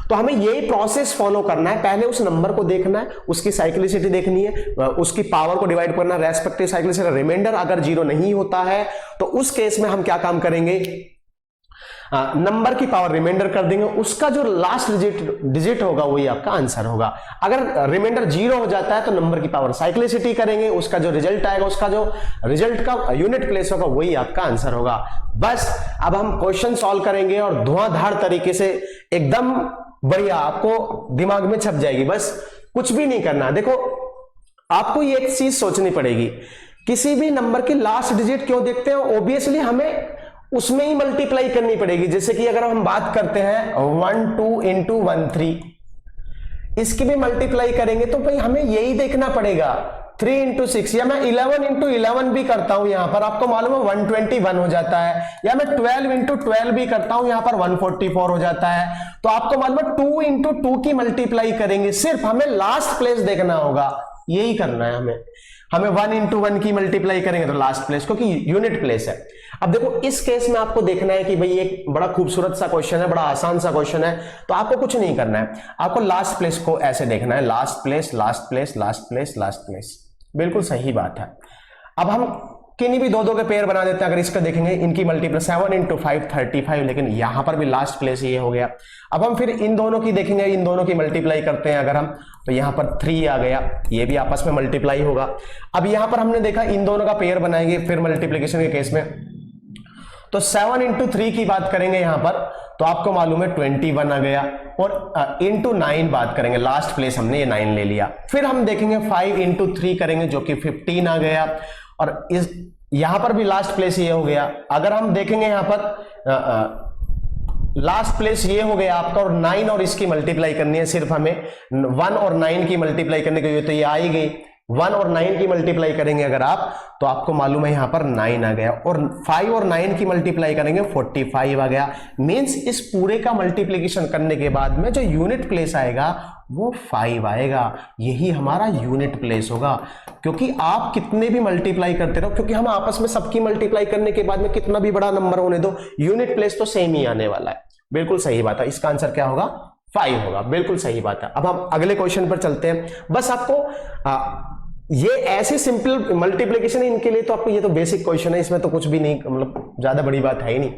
तो हमें यही प्रोसेस फॉलो करना है, पहले उस नंबर को देखना है, उसकी साइक्लिसिटी देखनी है, उसकी पावर को डिवाइड करना, रेस्पेक्टिव साइक्लिसिटी, रिमाइंडर अगर 0 नहीं होता है तो उस केस में हम क्या काम करेंगे, नंबर की पावर रिमाइंडर कर देंगे, उसका जो लास्ट डिजिट होगा वही आपका आंसर होगा। अगर रिमाइंडर 0 हो जाता है तो नंबर की पावर साइक्लिसिटी करेंगे, उसका जो रिजल्ट आएगा, उसका जो रिजल्ट का यूनिट प्लेस होगा वही आपका आंसर होगा। बस अब हम क्वेश्चन सॉल्व करेंगे और धुआंधार तरीके से एकदम बढ़िया आपको दिमाग में छप जाएगी। बस कुछ भी नहीं करना। देखो आपको ये एक चीज सोचनी पड़ेगी, किसी भी नंबर की लास्ट डिजिट क्यों देखते हैं, ऑब्वियसली हमें उसमें ही मल्टीप्लाई करनी पड़ेगी। जैसे कि अगर हम बात करते हैं 1 2 × 1 3, इसकी भी मल्टीप्लाई करेंगे तो भाई हमें यही देखना पड़ेगा 3 इंटू 6, या मैं 11 इंटू 11 भी करता हूं, यहां पर आपको मालूम है 121 हो जाता है, या मैं 12 इंटू 12 भी करता हूं, यहां पर 144 हो जाता है। तो आपको मालूम है 2 इंटू 2 की मल्टीप्लाई करेंगे, सिर्फ हमें लास्ट प्लेस देखना होगा, यही करना है हमें 1 इंटू 1 की मल्टीप्लाई करेंगे तो लास्ट प्लेस, क्योंकि यूनिट प्लेस है। अब देखो इस केस में आपको देखना है कि भाई एक बड़ा खूबसूरत सा क्वेश्चन है, बड़ा आसान सा क्वेश्चन है, तो आपको कुछ नहीं करना है, आपको लास्ट प्लेस को ऐसे देखना है, last place last place last place last place, बिल्कुल सही बात है। अब हम किन्हीं भी दो के पेयर बना देते हैं, अगर इसका देखेंगे इनकी मल्टीप्लाई 7 इंटू 5 35, लेकिन यहां पर भी लास्ट प्लेस ये हो गया। अब हम फिर इन दोनों की देखेंगे, इन दोनों की मल्टीप्लाई करते हैं अगर हम, तो यहां पर 3 आ गया, ये भी आपस में मल्टीप्लाई होगा। अब यहां पर हमने देखा इन दोनों का पेयर बनाएंगे फिर मल्टीप्लीकेशन के केस में, तो 7 इंटू 3 की बात करेंगे यहां पर, तो आपको मालूम है 21 आ गया, और इंटू 9 बात करेंगे, लास्ट प्लेस हमने ये 9 ले लिया। फिर हम देखेंगे 5 इंटू 3 करेंगे जो कि 15 आ गया, और इस यहां पर भी लास्ट प्लेस ये हो गया। अगर हम देखेंगे यहां पर लास्ट प्लेस ये हो गया आपका, और 9 और इसकी मल्टीप्लाई करनी है, सिर्फ हमें 1 और 9 की मल्टीप्लाई करने के लिए, तो ये आ ही गई। 1 और 9 की मल्टीप्लाई करेंगे अगर आप, तो आपको मालूम है यहां पर 9 आ गया, और 5 और 9 की मल्टीप्लाई करेंगे 45 आ गया। मींस इस पूरे का मल्टीप्लिकेशन करने के बाद में जो यूनिट प्लेस आएगा वो 5 आएगा, यही हमारा यूनिट प्लेस होगा। क्योंकि आप कितने भी मल्टीप्लाई करते रहो, क्योंकि हम आपस में सबकी मल्टीप्लाई करने के बाद में कितना भी बड़ा नंबर होने दो, यूनिट प्लेस तो सेम ही आने वाला है। बिल्कुल सही बात है, इसका आंसर क्या होगा? 5 होगा, बिल्कुल सही बात है। अब हम अगले क्वेश्चन पर चलते हैं। बस आपको ये ऐसे सिंपल मल्टीप्लिकेशन है इनके लिए, तो आपको ये तो बेसिक क्वेश्चन है, इसमें तो कुछ भी नहीं, मतलब ज्यादा बड़ी बात है ही नहीं।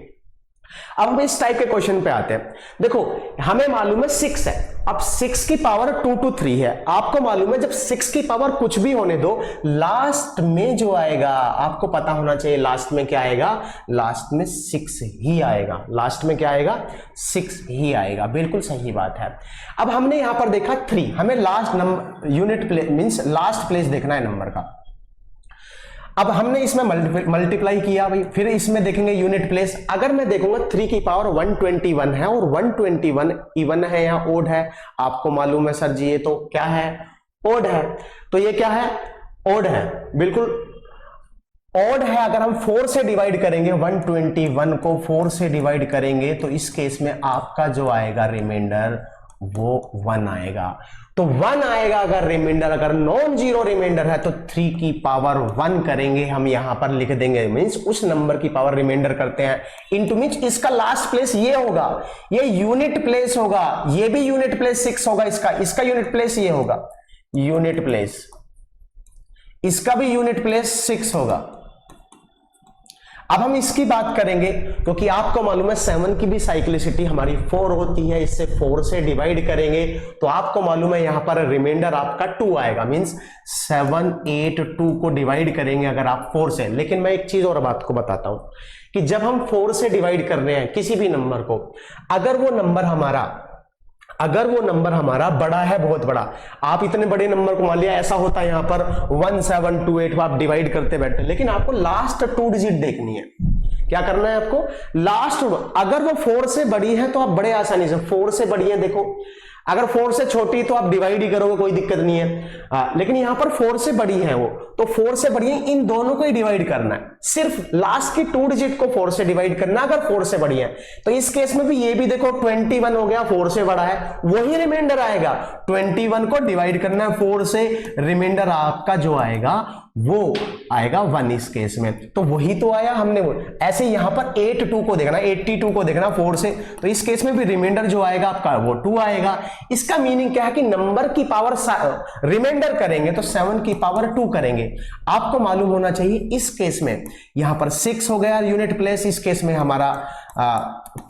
अब हम इस टाइप के क्वेश्चन पे आते हैं। देखो हमें मालूम है 6 है, अब 6 की पावर 2 to 3 है। आपको मालूम है जब 6 की पावर कुछ भी होने दो, लास्ट में जो आएगा आपको पता होना चाहिए, लास्ट में क्या आएगा? लास्ट में 6 ही आएगा। लास्ट में क्या आएगा? 6 ही आएगा, बिल्कुल सही बात है। अब हमने यहां पर देखा 3, हमें last number unit place means last place देखना है नंबर का। अब हमने इसमें मल्टीप्लाई किया भाई, फिर इसमें देखेंगे यूनिट प्लेस। अगर मैं देखूंगा 3 की पावर 121 है, और 121 इवन है या ओड है? आपको मालूम है सर जी ये तो क्या है? ओड है। तो ये क्या है? ओड है, बिल्कुल ओड है। अगर हम 4 से डिवाइड करेंगे, 121 को 4 से डिवाइड करेंगे, तो इस केस में आपका जो आएगा रिमाइंडर वो 1 आएगा। तो 1 आएगा अगर रिमाइंडर, अगर नॉन जीरो रिमाइंडर है तो 3 की पावर 1 करेंगे, हम यहां पर लिख देंगे, मींस उस नंबर की पावर रिमाइंडर करते हैं, इनटू मींस इसका लास्ट प्लेस ये होगा, ये यूनिट प्लेस होगा, ये भी यूनिट प्लेस 6 होगा, इसका यूनिट प्लेस ये होगा, यूनिट प्लेस, इसका भी यूनिट प्लेस 6 होगा। अब हम इसकी बात करेंगे, क्योंकि आपको मालूम है 7 की भी साइक्लिसिटी हमारी 4 होती है, इससे 4 से डिवाइड करेंगे तो आपको मालूम है यहां पर रिमाइंडर आपका 2 आएगा, मींस 7 8 2 को डिवाइड करेंगे अगर आप 4 से। लेकिन मैं एक चीज और बात को बताता हूं कि जब हम 4 से डिवाइड कर रहे हैं किसी भी नंबर को, अगर वो नंबर हमारा बड़ा है, बहुत बड़ा, आप इतने बड़े नंबर को मान लिया, ऐसा होता है यहां पर 1728 आप डिवाइड करते बैठे, लेकिन आपको लास्ट 2 डिजिट देखनी है। क्या करना है आपको? लास्ट, अगर वो 4 से बड़ी है तो आप बड़े आसानी से, 4 से बड़ी है देखो, अगर 4 से छोटी तो आप डिवाइड ही करोगे, कोई दिक्कत नहीं है। लेकिन यहां पर 4 से बड़ी है वो, तो 4 से बड़ी है, इन दोनों को ही डिवाइड करना है, सिर्फ लास्ट की 2 डिजिट को 4 से डिवाइड करना। अगर 4 से बड़ी है तो इस केस में भी ये भी देखो 21 हो गया, 4 से बड़ा है, वही रिमाइंडर आएगा। 21 को डिवाइड करना है 4 से, रिमाइंडर आपका जो आएगा वो आएगा 1 इस केस में, तो वही तो आया हमने वो। ऐसे यहां पर 82 को देखना, 82 को देखना 4 से, तो इस केस में भी रिमाइंडर जो आएगा आपका वो 2 आएगा। इसका मीनिंग क्या है कि नंबर की पावर रिमाइंडर करेंगे तो 7 की पावर 2 करेंगे। आपको मालूम होना चाहिए इस केस में यहां पर 6 हो गया यूनिट प्लेस, इस केस में हमारा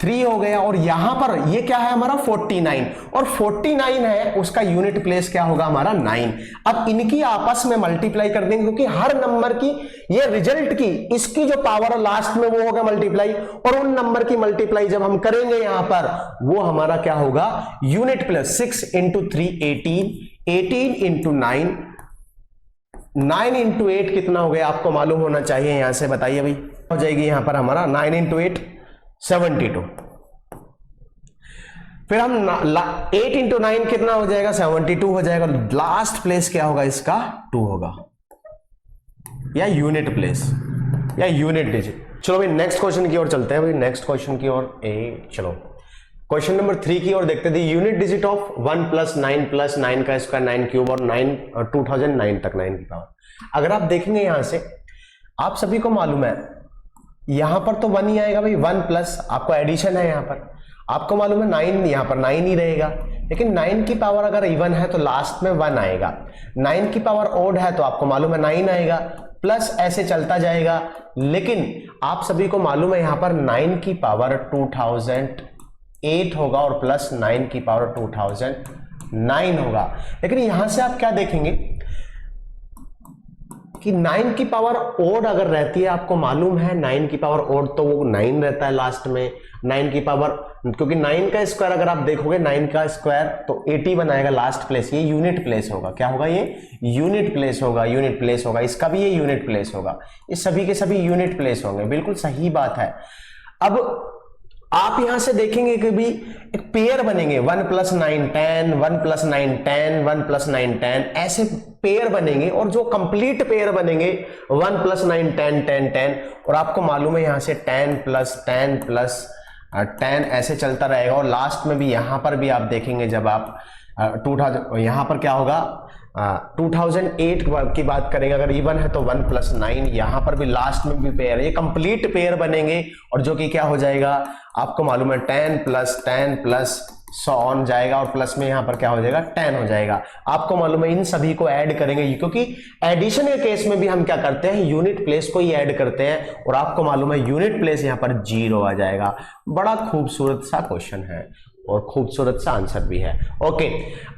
3 हो गया, और यहां पर ये क्या है हमारा 49, और 49 है उसका यूनिट प्लेस क्या होगा हमारा 9। अब इनकी आपस में मल्टीप्लाई कर देंगे, क्योंकि हर नंबर की ये रिजल्ट की इसकी जो पावर लास्ट में वो होगा मल्टीप्लाई, और उन नंबर की मल्टीप्लाई जब हम करेंगे यहां पर वो हमारा क्या होगा? Unit place. 6 into 3 18, 18 into 9, 9 into 8 कितना हो गया आपको मालूम होना चाहिए, यहां से बताइए भाई। हो जाएगी यहां पर हमारा 9 इंटू 8 72, फिर हम 8 इंटू 9 कितना हो जाएगा? 72 हो जाएगा। लास्ट प्लेस क्या होगा इसका? 2 होगा। या यूनिट प्लेस या यूनिट डिजिट। चलो भाई नेक्स्ट क्वेश्चन की ओर चलते हैं भाई, नेक्स्ट क्वेश्चन की ओर चलो क्वेश्चन नंबर 3 की ओर देखते थे। यूनिट डिजिट ऑफ 1 + 9 + 9 का स्क्वायर 9 क्यूब और 2009 तक 9 की पावर। अगर आप देखेंगे यहां से आप सभी को मालूम है यहां पर तो 1 ही आएगा भाई, 1 प्लस आपको एडिशन है, यहां पर आपको मालूम है 9, यहां पर 9 ही रहेगा। लेकिन 9 की पावर अगर इवन है तो लास्ट में 1 आएगा, 9 की पावर ओड है तो आपको मालूम है 9 आएगा, प्लस ऐसे चलता जाएगा। लेकिन आप सभी को मालूम है यहां पर 9 की पावर 2008 होगा और प्लस 9 की पावर 2009 होगा। लेकिन यहां से आप क्या देखेंगे कि 9 की पावर ओड अगर रहती है, आपको मालूम है 9 की पावर ओड तो वो 9 रहता है लास्ट में, 9 की पावर, क्योंकि 9 का स्क्वायर अगर आप देखोगे 9 का स्क्वायर तो 80 बनाएगा लास्ट प्लेस, ये यूनिट प्लेस होगा। क्या होगा ये? यूनिट प्लेस होगा, यूनिट प्लेस होगा। इसका भी ये यूनिट प्लेस होगा, ये सभी के सभी यूनिट प्लेस होंगे, बिल्कुल सही बात है। अब आप यहां से देखेंगे कि भी एक पेयर बनेंगे 1 + 9 10, 1 + 9 10, 1 + 9 10, ऐसे पेयर बनेंगे और जो कंप्लीट पेयर बनेंगे 1 + 9 10 10 10, और आपको मालूम है यहां से 10 + 10 + 10 ऐसे चलता रहेगा। और लास्ट में भी यहां पर भी आप देखेंगे जब आप 2000 यहां पर क्या होगा 2008 की बात करेंगे, अगर इवन है तो 1 + 9, यहां पर भी लास्ट में भी पेयर, ये कंप्लीट पेयर बनेंगे और जो कि क्या हो जाएगा आपको मालूम है 10 + 10 + 100 ऑन जाएगा और प्लस में यहां पर क्या हो जाएगा 10 हो जाएगा। आपको मालूम है इन सभी को ऐड करेंगे, क्योंकि एडिशन के केस में भी हम क्या करते हैं यूनिट प्लेस को ही ऐड करते हैं, और आपको मालूम है यूनिट प्लेस यहां पर 0 आ जाएगा। बड़ा खूबसूरत सा क्वेश्चन है और खूबसूरत सा आंसर भी है। ओके,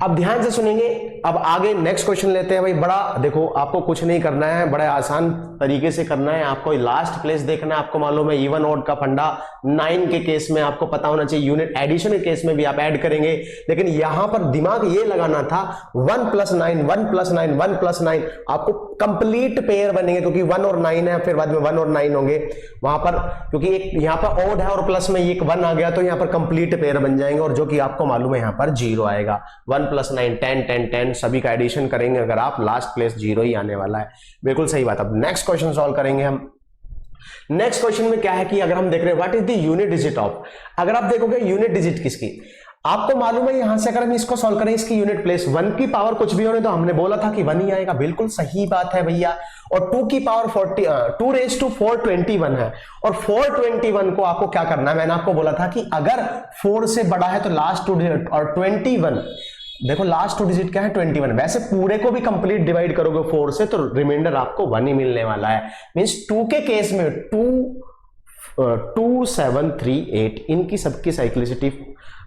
अब ध्यान से सुनेंगे, अब आगे नेक्स्ट क्वेश्चन लेते हैं भाई। बड़ा देखो, आपको कुछ नहीं करना है, बड़े आसान तरीके से करना है, आपको लास्ट प्लेस देखना है। आपको मालूम है इवन ऑड का फंडा 9 के केस में आपको पता होना चाहिए, यूनिट एडिशन के केस में भी आप ऐड करेंगे। लेकिन यहां पर दिमाग ये लगाना था 1 + 9 1 + 9 1 + 9 आपको कंप्लीट पेयर बनेंगे, क्योंकि 1 और 9 है, फिर बाद में 1 और 9 होंगे वहां पर, क्योंकि एक यहां पर ऑड है और प्लस में एक 1 आ गया तो यहां पर कंप्लीट पेयर बन जाएंगे, और जो कि आपको मालूम है यहां पर 0 आएगा। 1 + 9 10 10 10 सभी का एडिशन करेंगे अगर आप, लास्ट प्लेस 0 ही आने वाला है। बिल्कुल सही बात। अब नेक्स्ट क्वेश्चन सॉल्व करेंगे हम। नेक्स्ट क्वेश्चन में क्या है कि अगर हम देख रहे हैं what is the unit digit of, अगर आप देखोगे यूनिट डिजिट किसकी, आपको मालूम है यहां से अगर हम इसको सॉल्व करें, इसकी यूनिट प्लेस 1 की पावर कुछ भी होने तो हमने बोला था कि 1 ही आएगा, बिल्कुल सही बात है भैया। और 2 की पावर 2⁴21 है, और 421 को आपको क्या करना है, मैंने आपको बोला था कि अगर 4 से बड़ा है तो लास्ट 2 डिजिट, और 21 देखो लास्ट 2 डिजिट क्या है 21, वैसे पूरे को भी कंप्लीट डिवाइड करोगे 4 से तो रिमाइंडर आपको 1 ही मिलने वाला है। मींस 2 के केस में 2 7 3 8 इनकी सबकी साइक्लिसिटी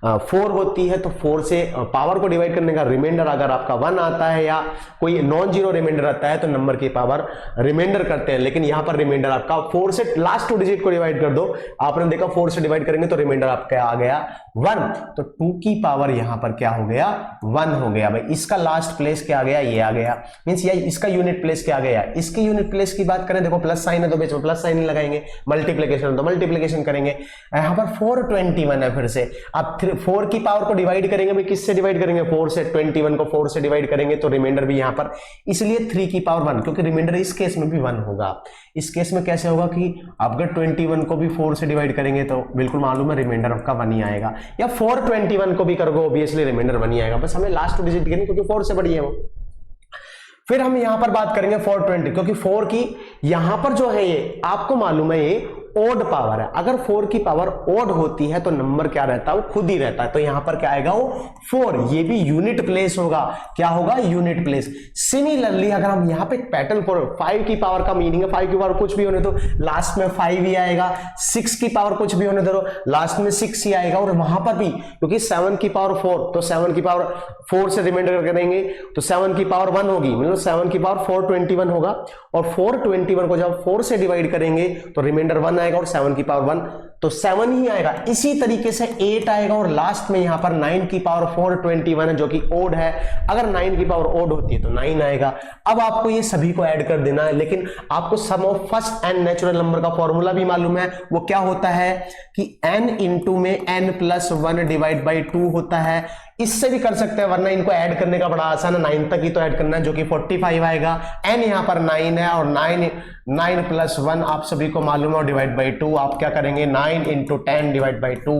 4 होती है, तो 4 से पावर को डिवाइड करने का रिमाइंडर अगर आपका 1 आता है या कोई नॉन जीरो रिमाइंडर आता है तो नंबर की पावर रिमाइंडर करते हैं। लेकिन यहां पर रिमाइंडर आपका 4 से लास्ट 2 डिजिट को डिवाइड कर दो, आपने देखा 4 से डिवाइड करेंगे तो रिमाइंडर आपका आ गया 1, तो 2 की पावर यहां पर क्या हो गया 1 हो गया भाई। इसका लास्ट प्लेस क्या आ गया, ये आ गया, मींस ये इसका यूनिट प्लेस क्या आ गया। इसकी यूनिट प्लेस की बात करें, देखो प्लस साइन है तो बीच में प्लस साइन ही लगाएंगे, मल्टीप्लीकेशन तो मल्टीप्लीकेशन करेंगे। यहां पर 421 है, फिर से आप 4 की पावर को डिवाइड करेंगे भाई, किससे डिवाइड करेंगे 4 से, 21 को 4 से डिवाइड करेंगे तो रिमाइंडर भी यहां पर, इसलिए 3 की पावर 1, क्योंकि रिमाइंडर इस केस में भी 1 होगा। इस केस में कैसे होगा कि आप अगर 21 को भी 4 से डिवाइड करेंगे तो बिल्कुल मालूम है रिमाइंडर आपका 1 ही आएगा, या 421 को भी करोगे ऑब्वियसली रिमाइंडर 1 ही आएगा। बस हमें लास्ट डिजिट गिननी, क्योंकि 4 से बड़ी है वो। फिर हम यहां पर बात करेंगे 420, क्योंकि 4 की यहां पर जो है ये आपको मालूम है ये ओड पावर है। अगर 4 की पावर ओड होती है तो नंबर क्या रहता है, वो खुद ही रहता है, तो यहां पर क्या आएगा वो 4, ये भी यूनिट प्लेस होगा। क्या होगा, यूनिट प्लेस। सिमिलरली अगर हम यहां पे पैटर्न पर 5 की पावर का मीनिंग है 5 की पावर कुछ भी होने दो लास्ट में 5 ही आएगा, 6 की पावर कुछ भी होने दो लास्ट में 6 ही आएगा, और वहां पर भी क्योंकि 7 की पावर 4 तो 7 की पावर 4 से रिमाइंडर करेंगे तो 7 की पावर 1 होगी, मतलब 7 की पावर 421 होगा, और 421 को जब 4 से डिवाइड करेंगे तो रिमाइंडर 1 आएगा और 7 की पावर 1 तो 7 ही आएगा। इसी तरीके से 8 आएगा और लास्ट में यहां पर 9 की पावर 4 21 है जो कि ओड है। अगर 9 की पावर ओड होती है तो 9 आएगा। अब आपको ये सभी को ऐड कर देना है, लेकिन आपको sum of first and natural number का फॉर्मूला भी मालूम है। वो क्या होता है कि n इंटू में n प्लस 1 डिवाइड बाई 2 होता है। इससे भी कर सकते हैं, वरना इनको ऐड करने का बड़ा आसान है, 9 तक ही तो ऐड करना है जो कि 45 आएगा। n यहां पर 9 है और 9 प्लस 1 आप सभी को मालूम है डिवाइड बाई 2। आप क्या करेंगे 9 इंटू 10 डिवाइड बाई 2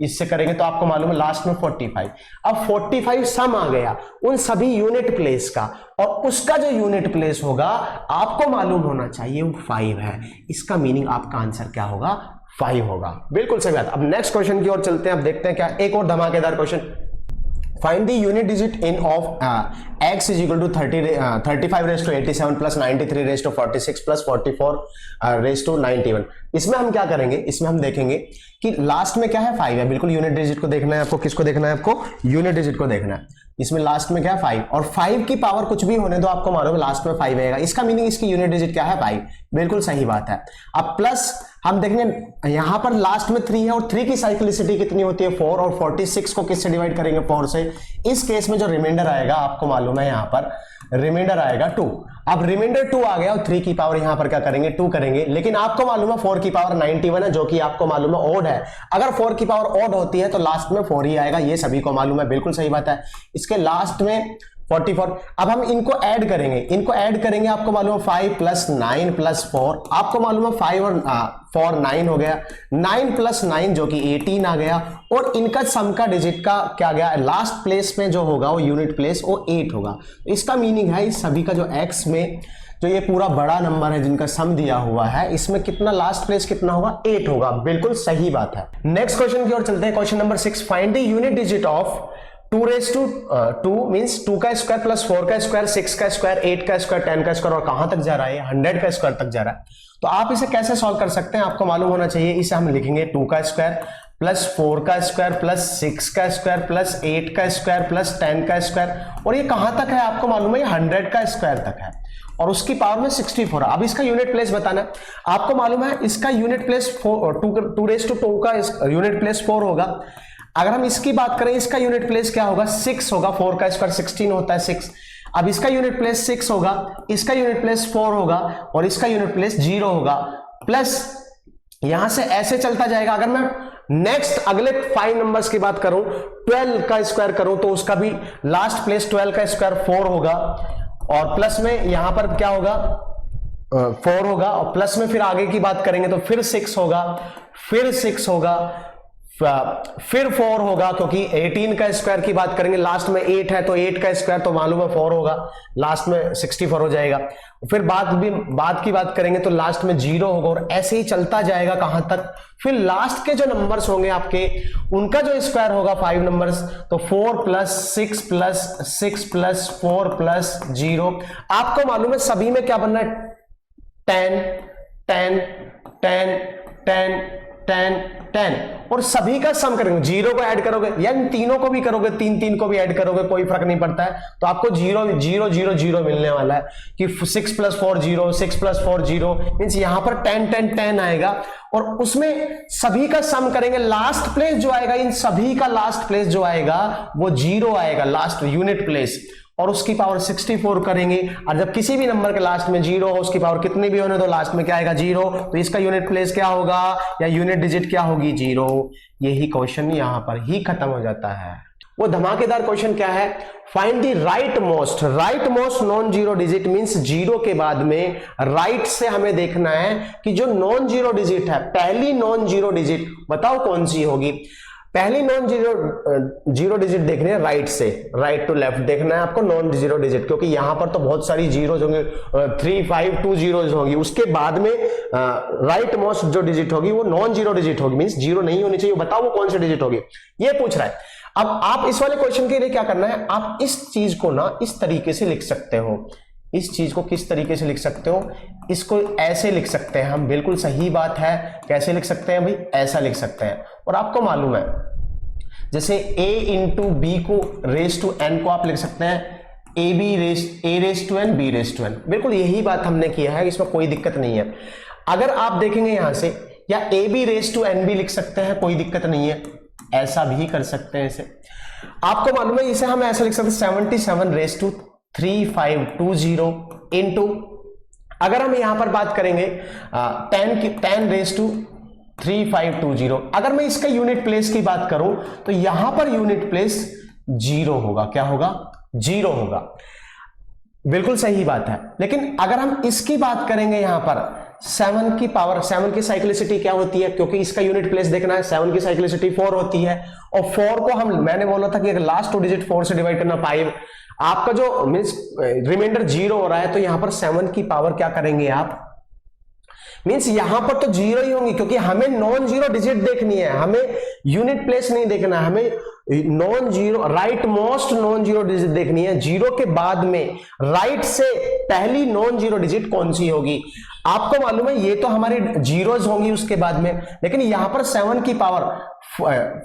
इससे करेंगे तो आपको मालूम है लास्ट में 45। अब 45 सम आ गया उन सभी यूनिट प्लेस का, और उसका जो यूनिट प्लेस होगा आपको मालूम होना चाहिए वो 5 है। इसका मीनिंग आपका आंसर क्या होगा 5 होगा। बिल्कुल सही बात। अब नेक्स्ट क्वेश्चन की ओर चलते हैं। अब देखते हैं क्या एक और धमाकेदार question. Find the unit digit in of x is equal to 35 raised to 87 plus 93 raised to 46 plus 44 raised to 91। इसमें हम क्या करेंगे, इसमें हम देखेंगे कि लास्ट में क्या है 5 है। बिल्कुल यूनिट डिजिट को देखना है आपको। किसको देखना है आपको? यूनिट डिजिट को देखना है। इसमें लास्ट में क्या है 5 और 5 की पावर कुछ भी होने दो आपको मालूम है लास्ट में 5 आएगा। इसका मीनिंग इसकी यूनिट डिजिट क्या है 5। बिल्कुल सही बात है। अब प्लस हम देखेंगे यहां पर लास्ट में 3 है और 3 की साइक्लिसिटी कितनी होती है 4 और 46 को किससे डिवाइड करेंगे 4 से। इस केस में जो रिमाइंडर आएगा आपको मालूम है यहां पर रिमाइंडर आएगा 2। अब रिमाइंडर 2 आ गया और 3 की पावर यहां पर क्या करेंगे 2 करेंगे, लेकिन आपको मालूम है 4 की पावर 91 है जो कि आपको मालूम है ओड है। अगर 4 की पावर ओड होती है तो लास्ट में 4 ही आएगा, ये सभी को मालूम है। बिल्कुल सही बात है। इसके लास्ट में 44। अब हम इनको ऐड करेंगे आपको मालूम है 5 प्लस 9 प्लस 4 आपको मालूम है 5 और 4 9 हो गया। 9 प्लस 9 जो कि 18 आ गया और इनका सम का डिजिट का क्या गया लास्ट प्लेस में जो होगा वो यूनिट प्लेस वो 8 होगा। इसका मीनिंग है इस सभी का जो x में जो ये पूरा बड़ा नंबर है जिनका सम दिया हुआ है इसमें कितना लास्ट प्लेस कितना होगा 8 होगा। बिल्कुल सही बात है। नेक्स्ट क्वेश्चन की ओर चलते हैं। Question number 6 find the unit digit of 2 raised to 2 means 2 का स्क्वायर प्लस 4 का स्क्वायर 6 का स्क्वायर 8 का स्क्वायर 10 का स्क्वायर और कहां तक जा रहा है 100 का स्क्वायर तक जा रहा है। तो आप इसे कैसे सॉल्व कर सकते हैं आपको मालूम होना चाहिए। इसे हम लिखेंगे 2 का स्क्वायर प्लस 4 का स्क्वायर प्लस 6 का स्क्वायर प्लस 8 का स्क्वायर प्लस 10 का स्क्वायर और ये कहां तक है आपको मालूम है 100 का स्क्वायर तक है और उसकी पावर में 64। अब इसका यूनिट प्लेस बताना है आपको मालूम है। इसका यूनिट प्लेस 2 raised to 2 का यूनिट प्लेस 4 होगा। अगर हम इसकी बात करें इसका यूनिट प्लेस क्या होगा 6 होगा। 4 का स्क्वायर 16 होता है 6। अब इसका यूनिट प्लेस 6 होगा, इसका यूनिट प्लेस 4 होगा और इसका यूनिट प्लेस 0 होगा। प्लस यहां से ऐसे चलता जाएगा। अगर मैं नेक्स्ट अगले 5 नंबर्स की बात करूं 12 का स्क्वायर करूं तो उसका भी लास्ट प्लेस 12 का स्क्वायर 4 होगा और प्लस में यहां पर क्या होगा 4 होगा और प्लस में फिर आगे की बात करेंगे तो फिर 6 होगा, फिर 6 होगा, फिर 4 होगा क्योंकि 18 का स्क्वायर की बात करेंगे लास्ट में 8 है तो 8 का स्क्वायर तो मालूम है 4 होगा, लास्ट में 64 हो जाएगा। फिर बाद की बात करेंगे तो लास्ट में 0 होगा और ऐसे ही चलता जाएगा कहां तक। फिर लास्ट के जो नंबर्स होंगे आपके उनका जो स्क्वायर होगा 5 नंबर्स तो 4 प्लस 6 प्लस 6 प्लस 4 प्लस 0। आपको मालूम है सभी में क्या बनना है 10 10 10 10 10 10 और सभी का सम करेंगे। 0 को ऐड करोगे या इन तीनों को भी करोगे 3 को भी ऐड करोगे कोई फर्क नहीं पड़ता है तो आपको 0 0 0 0 मिलने वाला है कि 6 प्लस 4 0 6 प्लस 4 0 मींस यहां पर 10 10 10 आएगा और उसमें सभी का सम करेंगे। लास्ट प्लेस जो आएगा इन सभी का लास्ट प्लेस जो आएगा वो 0 आएगा लास्ट यूनिट प्लेस और उसकी पावर 64 करेंगे। और जब किसी भी नंबर के लास्ट में 0 हो उसकी पावर कितनी भी होने तो लास्ट में क्या आएगा 0। तो इसका यूनिट प्लेस क्या होगा या यूनिट डिजिट क्या होगी 0। यही क्वेश्चन यहां पर ही खत्म हो जाता है। वो धमाकेदार क्वेश्चन क्या है find the right most non zero digit means 0 के बाद में राइट से हमें देखना है कि जो नॉन जीरो डिजिट है पहली नॉन जीरो डिजिट बताओ कौन सी होगी। पहली नॉन जीरो डिजिट देखनी है राइट से, राइट टू लेफ्ट देखना है आपको नॉन जीरो डिजिट क्योंकि यहां पर तो बहुत सारी जीरोज होंगे 3 5 2 जीरोज होंगी। उसके बाद में राइट मोस्ट जो डिजिट होगी वो नॉन जीरो डिजिट होगी मींस 0 नहीं होनी चाहिए। बताओ वो कौन सी डिजिट होगी ये पूछ रहा है। अब आप इस वाले क्वेश्चन के लिए क्या करना है आप इस चीज को ना इस तरीके से लिख सकते हो। इस चीज को किस तरीके से लिख सकते हो इसको ऐसे लिख सकते हैं हम। बिल्कुल सही बात है। कैसे लिख सकते हैं भाई ऐसा लिख सकते हैं। और आपको मालूम है जैसे a इंटू बी को रेस टू n को आप लिख सकते हैं a raise to n b raise to n। बिल्कुल यही बात हमने किया है इसमें कोई दिक्कत नहीं है। अगर आप देखेंगे यहां से या A B raise to N भी लिख सकते हैं, कोई दिक्कत नहीं है, ऐसा भी कर सकते हैं इसे। आपको मालूम है इसे हम ऐसा लिख सकते हैं 77 रेस टू 3520 इनटू, अगर हम यहां पर बात करेंगे 10 रेस टू 3520, अगर मैं इसका यूनिट प्लेस की बात करूं तो यहां पर यूनिट प्लेस 0 होगा। क्या होगा? 0 होगा। बिल्कुल सही बात है। लेकिन अगर हम इसकी बात करेंगे यहां पर 7 की पावर, 7 की साइक्लिसिटी क्या होती है, क्योंकि इसका यूनिट प्लेस देखना है, 7 की साइक्लिसिटी 4 होती है, और 4 को हम, मैंने बोला था कि अगर लास्ट 2 डिजिट 4 से डिवाइड करना 5, आपका जो मींस रिमाइंडर 0 हो रहा है, तो यहां पर 7 की पावर क्या करेंगे आप, मींस यहां पर तो 0 ही होंगी, क्योंकि हमें नॉन जीरो डिजिट देखनी है, हमें यूनिट प्लेस नहीं देखना है, हमें non zero right most non zero digit देखनी है। 0 के बाद में राइट से पहली नॉन जीरो डिजिट कौन सी होगी। आपको मालूम है ये तो हमारी जीरोज होंगी उसके बाद में, लेकिन यहां पर 7 की पावर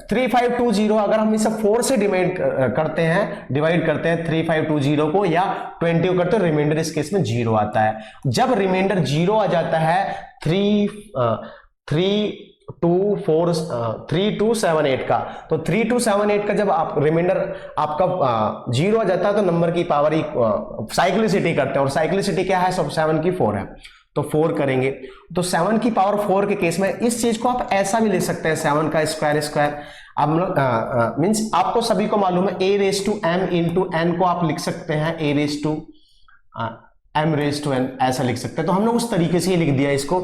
3520, अगर हम इसे 4 से डिवाइड करते हैं 3520 को, या 20 को करते हैं, रिमाइंडर इस केस में 0 आता है। जब रिमाइंडर 0 आ जाता है 3278 का, तो 3278 का जब आप रिमाइंडर आपका 0 आ जाता है, तो नंबर की पावर ही साइक्लिसिटी करते हैं, और साइक्लिसिटी क्या है, सब 7 की 4 है, तो 4 करेंगे। तो 7 की पावर 4 के केस में इस चीज को आप ऐसा भी ले सकते हैं, 7 का स्क्वायर। अब मींस आपको सभी को मालूम है a raise to m into n को आप लिख सकते हैं a raise to m raise to n, ऐसा लिख सकते हैं। तो हमने उस तरीके से ही लिख दिया इसको,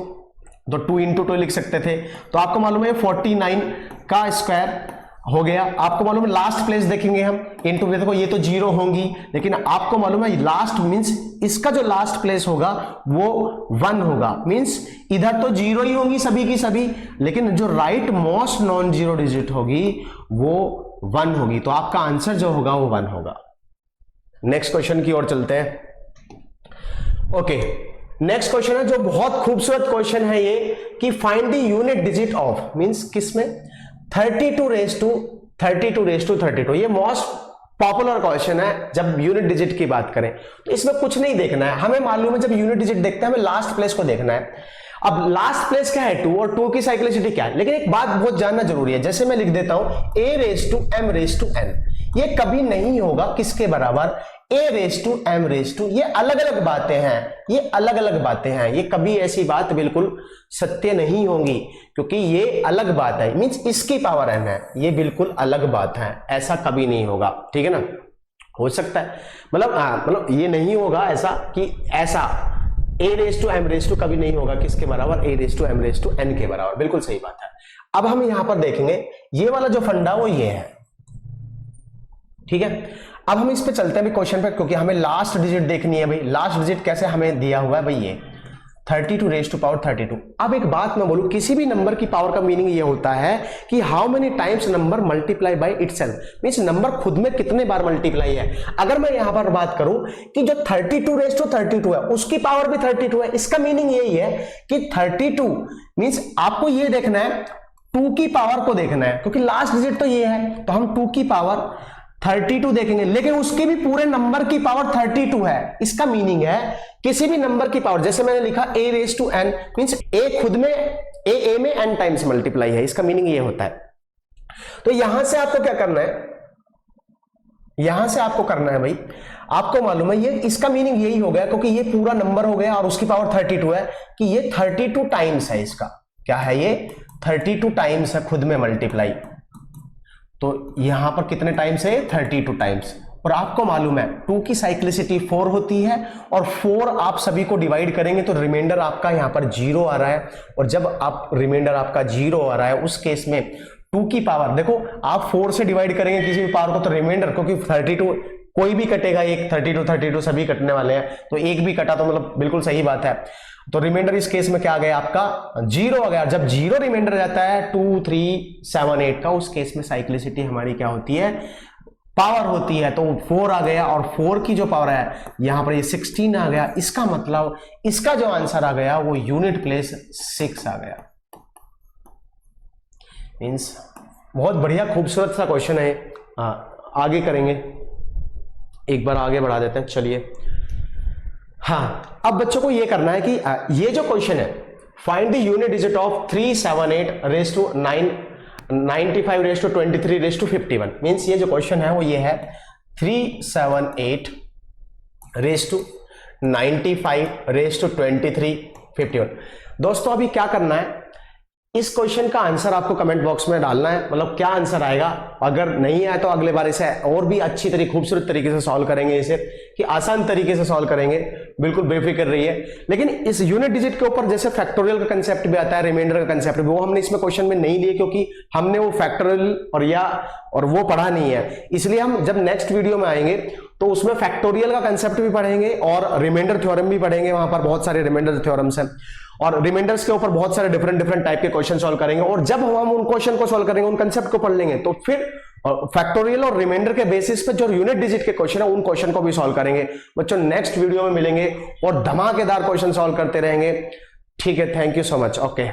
तो 2 इंटू 2 लिख सकते थे। तो आपको मालूम है 49 का स्क्वायर हो गया। आपको मालूम है लास्ट प्लेस देखेंगे हम, इंटू देखो ये तो 0 होंगी, लेकिन आपको मालूम है लास्ट मींस इसका जो लास्ट प्लेस होगा वो 1 होगा, मींस इधर तो 0 ही होंगी सभी की सभी, लेकिन जो right most non zero digit होगी वो 1 होगी। तो आपका आंसर जो होगा वो 1 होगा। नेक्स्ट क्वेश्चन की ओर चलते हैं। ओके, नेक्स्ट क्वेश्चन है जो बहुत खूबसूरत क्वेश्चन है ये, कि find the unit digit of, means किसमें 32 रेस टू 32। ये मोस्ट पॉपुलर क्वेश्चन है जब यूनिट डिजिट की बात करें। तो इसमें कुछ नहीं देखना है, हमें मालूम है जब यूनिट डिजिट देखते हैं हमें लास्ट प्लेस को देखना है। अब लास्ट प्लेस क्या है 2, और 2 की साइक्लिसिटी क्या है। लेकिन एक बात बहुत जानना जरूरी है, जैसे मैं लिख देता हूं a raise to m raise to n, ये कभी नहीं होगा किसके बराबर, a raise to m raise to, ये अलग अलग बातें हैं, ये अलग अलग बातें हैं, ये कभी ऐसी बात बिल्कुल सत्य नहीं होंगी, क्योंकि ये अलग बात है, मींस इसकी पावर n है, ये बिल्कुल अलग बात है, ऐसा कभी नहीं होगा। ठीक है ना, हो सकता है मतलब ये नहीं होगा ऐसा कि ऐसा a raise to m raise to कभी नहीं होगा किसके बराबर, a raise to m raise to n के बराबर, बिल्कुल सही बात है। अब हम यहां पर देखेंगे ये वाला जो फंडा वो ये है, ठीक है। अब हम इस पे चलते हैं भी क्वेश्चन पे, क्योंकि हमें लास्ट डिजिट देखनी है भाई। लास्ट डिजिट कैसे हमें दिया हुआ है भाई, ये 32 रेस टू पावर 32। अब एक बात मैं बोलूं, किसी भी नंबर की पावर का मीनिंग ये होता है कि how many times number multiply by itself, means number खुद में कितने बार मल्टीप्लाई है। अगर मैं यहां पर बात करूं कि जो 32 रेस टू 32 है उसकी पावर भी 32 है, इसका मीनिंग यही है कि 32 मींस आपको ये देखना है 2 की पावर को देखना है, क्योंकि लास्ट डिजिट तो ये है, तो हम 2 की पावर 32 देखेंगे, लेकिन उसके भी पूरे नंबर की पावर 32 है। इसका मीनिंग है किसी भी नंबर की पावर, जैसे मैंने लिखा a raise to n, means a खुद में a में n टाइम्स मल्टीप्लाई है, इसका मीनिंग ये होता है। तो यहां से आपको क्या करना है, यहां से आपको करना है भाई, आपको मालूम है ये इसका मीनिंग यही हो गया, क्योंकि ये पूरा नंबर हो गया और उसकी पावर 32 है, कि ये 32 टाइम्स है। इसका क्या है, ये 32 टाइम्स है खुद में मल्टीप्लाई। तो यहां पर कितने टाइम्स है, 32 टाइम्स। और आपको मालूम है 2 की साइक्लिसिटी 4 होती है, और 4 आप सभी को डिवाइड करेंगे तो रिमाइंडर आपका यहां पर 0 आ रहा है, और जब आप रिमाइंडर आपका 0 आ रहा है उस केस में 2 की पावर, देखो आप 4 से डिवाइड करेंगे किसी भी पावर को तो रिमाइंडर, क्योंकि 32 कोई भी कटेगा, एक 32 सभी कटने वाले हैं, तो एक भी कटा तो मतलब बिल्कुल सही बात है। तो रिमाइंडर इस केस में क्या आ गया आपका 0 आ गया। जब 0 रिमाइंडर जाता है 2, 3, 7, 8 का, उस केस में साइक्लिसिटी हमारी क्या होती है, पावर होती है। तो 4 आ गया, और 4 की जो पावर है यहां पर ये 16 आ गया। इसका मतलब इसका जो आंसर आ गया वो यूनिट प्लेस 6 आ गया। मींस बहुत बढ़िया खूबसूरत सा क्वेश्चन है। आगे करेंगे, एक बार आगे बढ़ा देते हैं, चलिए। हाँ, अब बच्चों को ये करना है कि ये जो क्वेश्चन है find the unit digit of 378 raise to 95 raise to 23 raise to 51। Means ये जो क्वेश्चन है वो ये है 378 रेज टू 95 रेज टू 23 51। दोस्तों अभी क्या करना है, इस क्वेश्चन का आंसर आपको कमेंट बॉक्स में डालना है, मतलब क्या आंसर आएगा। अगर नहीं आया तो अगले बार इसे और भी अच्छी तरीके खूबसूरत तरीके से सॉल्व करेंगे, इसे कि आसान तरीके से सॉल्व करेंगे, बिल्कुल बेफिक्र रहिए। लेकिन इस यूनिट डिजिट के ऊपर जैसे फैक्टोरियल का कंसेप्ट भी आता है, रिमाइंडर का कंसेप्ट भी, वो हमने इसमें क्वेश्चन में नहीं लिए क्योंकि हमने वो फैक्टोरियल और वो पढ़ा नहीं है। इसलिए हम जब नेक्स्ट वीडियो में आएंगे तो उसमें फैक्टोरियल का कंसेप्ट भी पढ़ेंगे और रिमाइंडर थ्योरम भी पढ़ेंगे। वहां पर बहुत सारे रिमाइंडर थ्योरम्स हैं और रिमाइंडर्स के ऊपर बहुत सारे डिफरेंट टाइप के क्वेश्चन सॉल्व करेंगे। और जब हम उन क्वेश्चन को सॉल्व करेंगे, उन कंसेप्ट को पढ़ लेंगे, तो फिर फैक्टोरियल और रिमाइंडर के बेसिस पे जो यूनिट डिजिट के क्वेश्चन है उन क्वेश्चन को भी सॉल्व करेंगे। बच्चों नेक्स्ट वीडियो में मिलेंगे और धमाकेदार क्वेश्चन सॉल्व करते रहेंगे। ठीक है, thank you so much. Okay.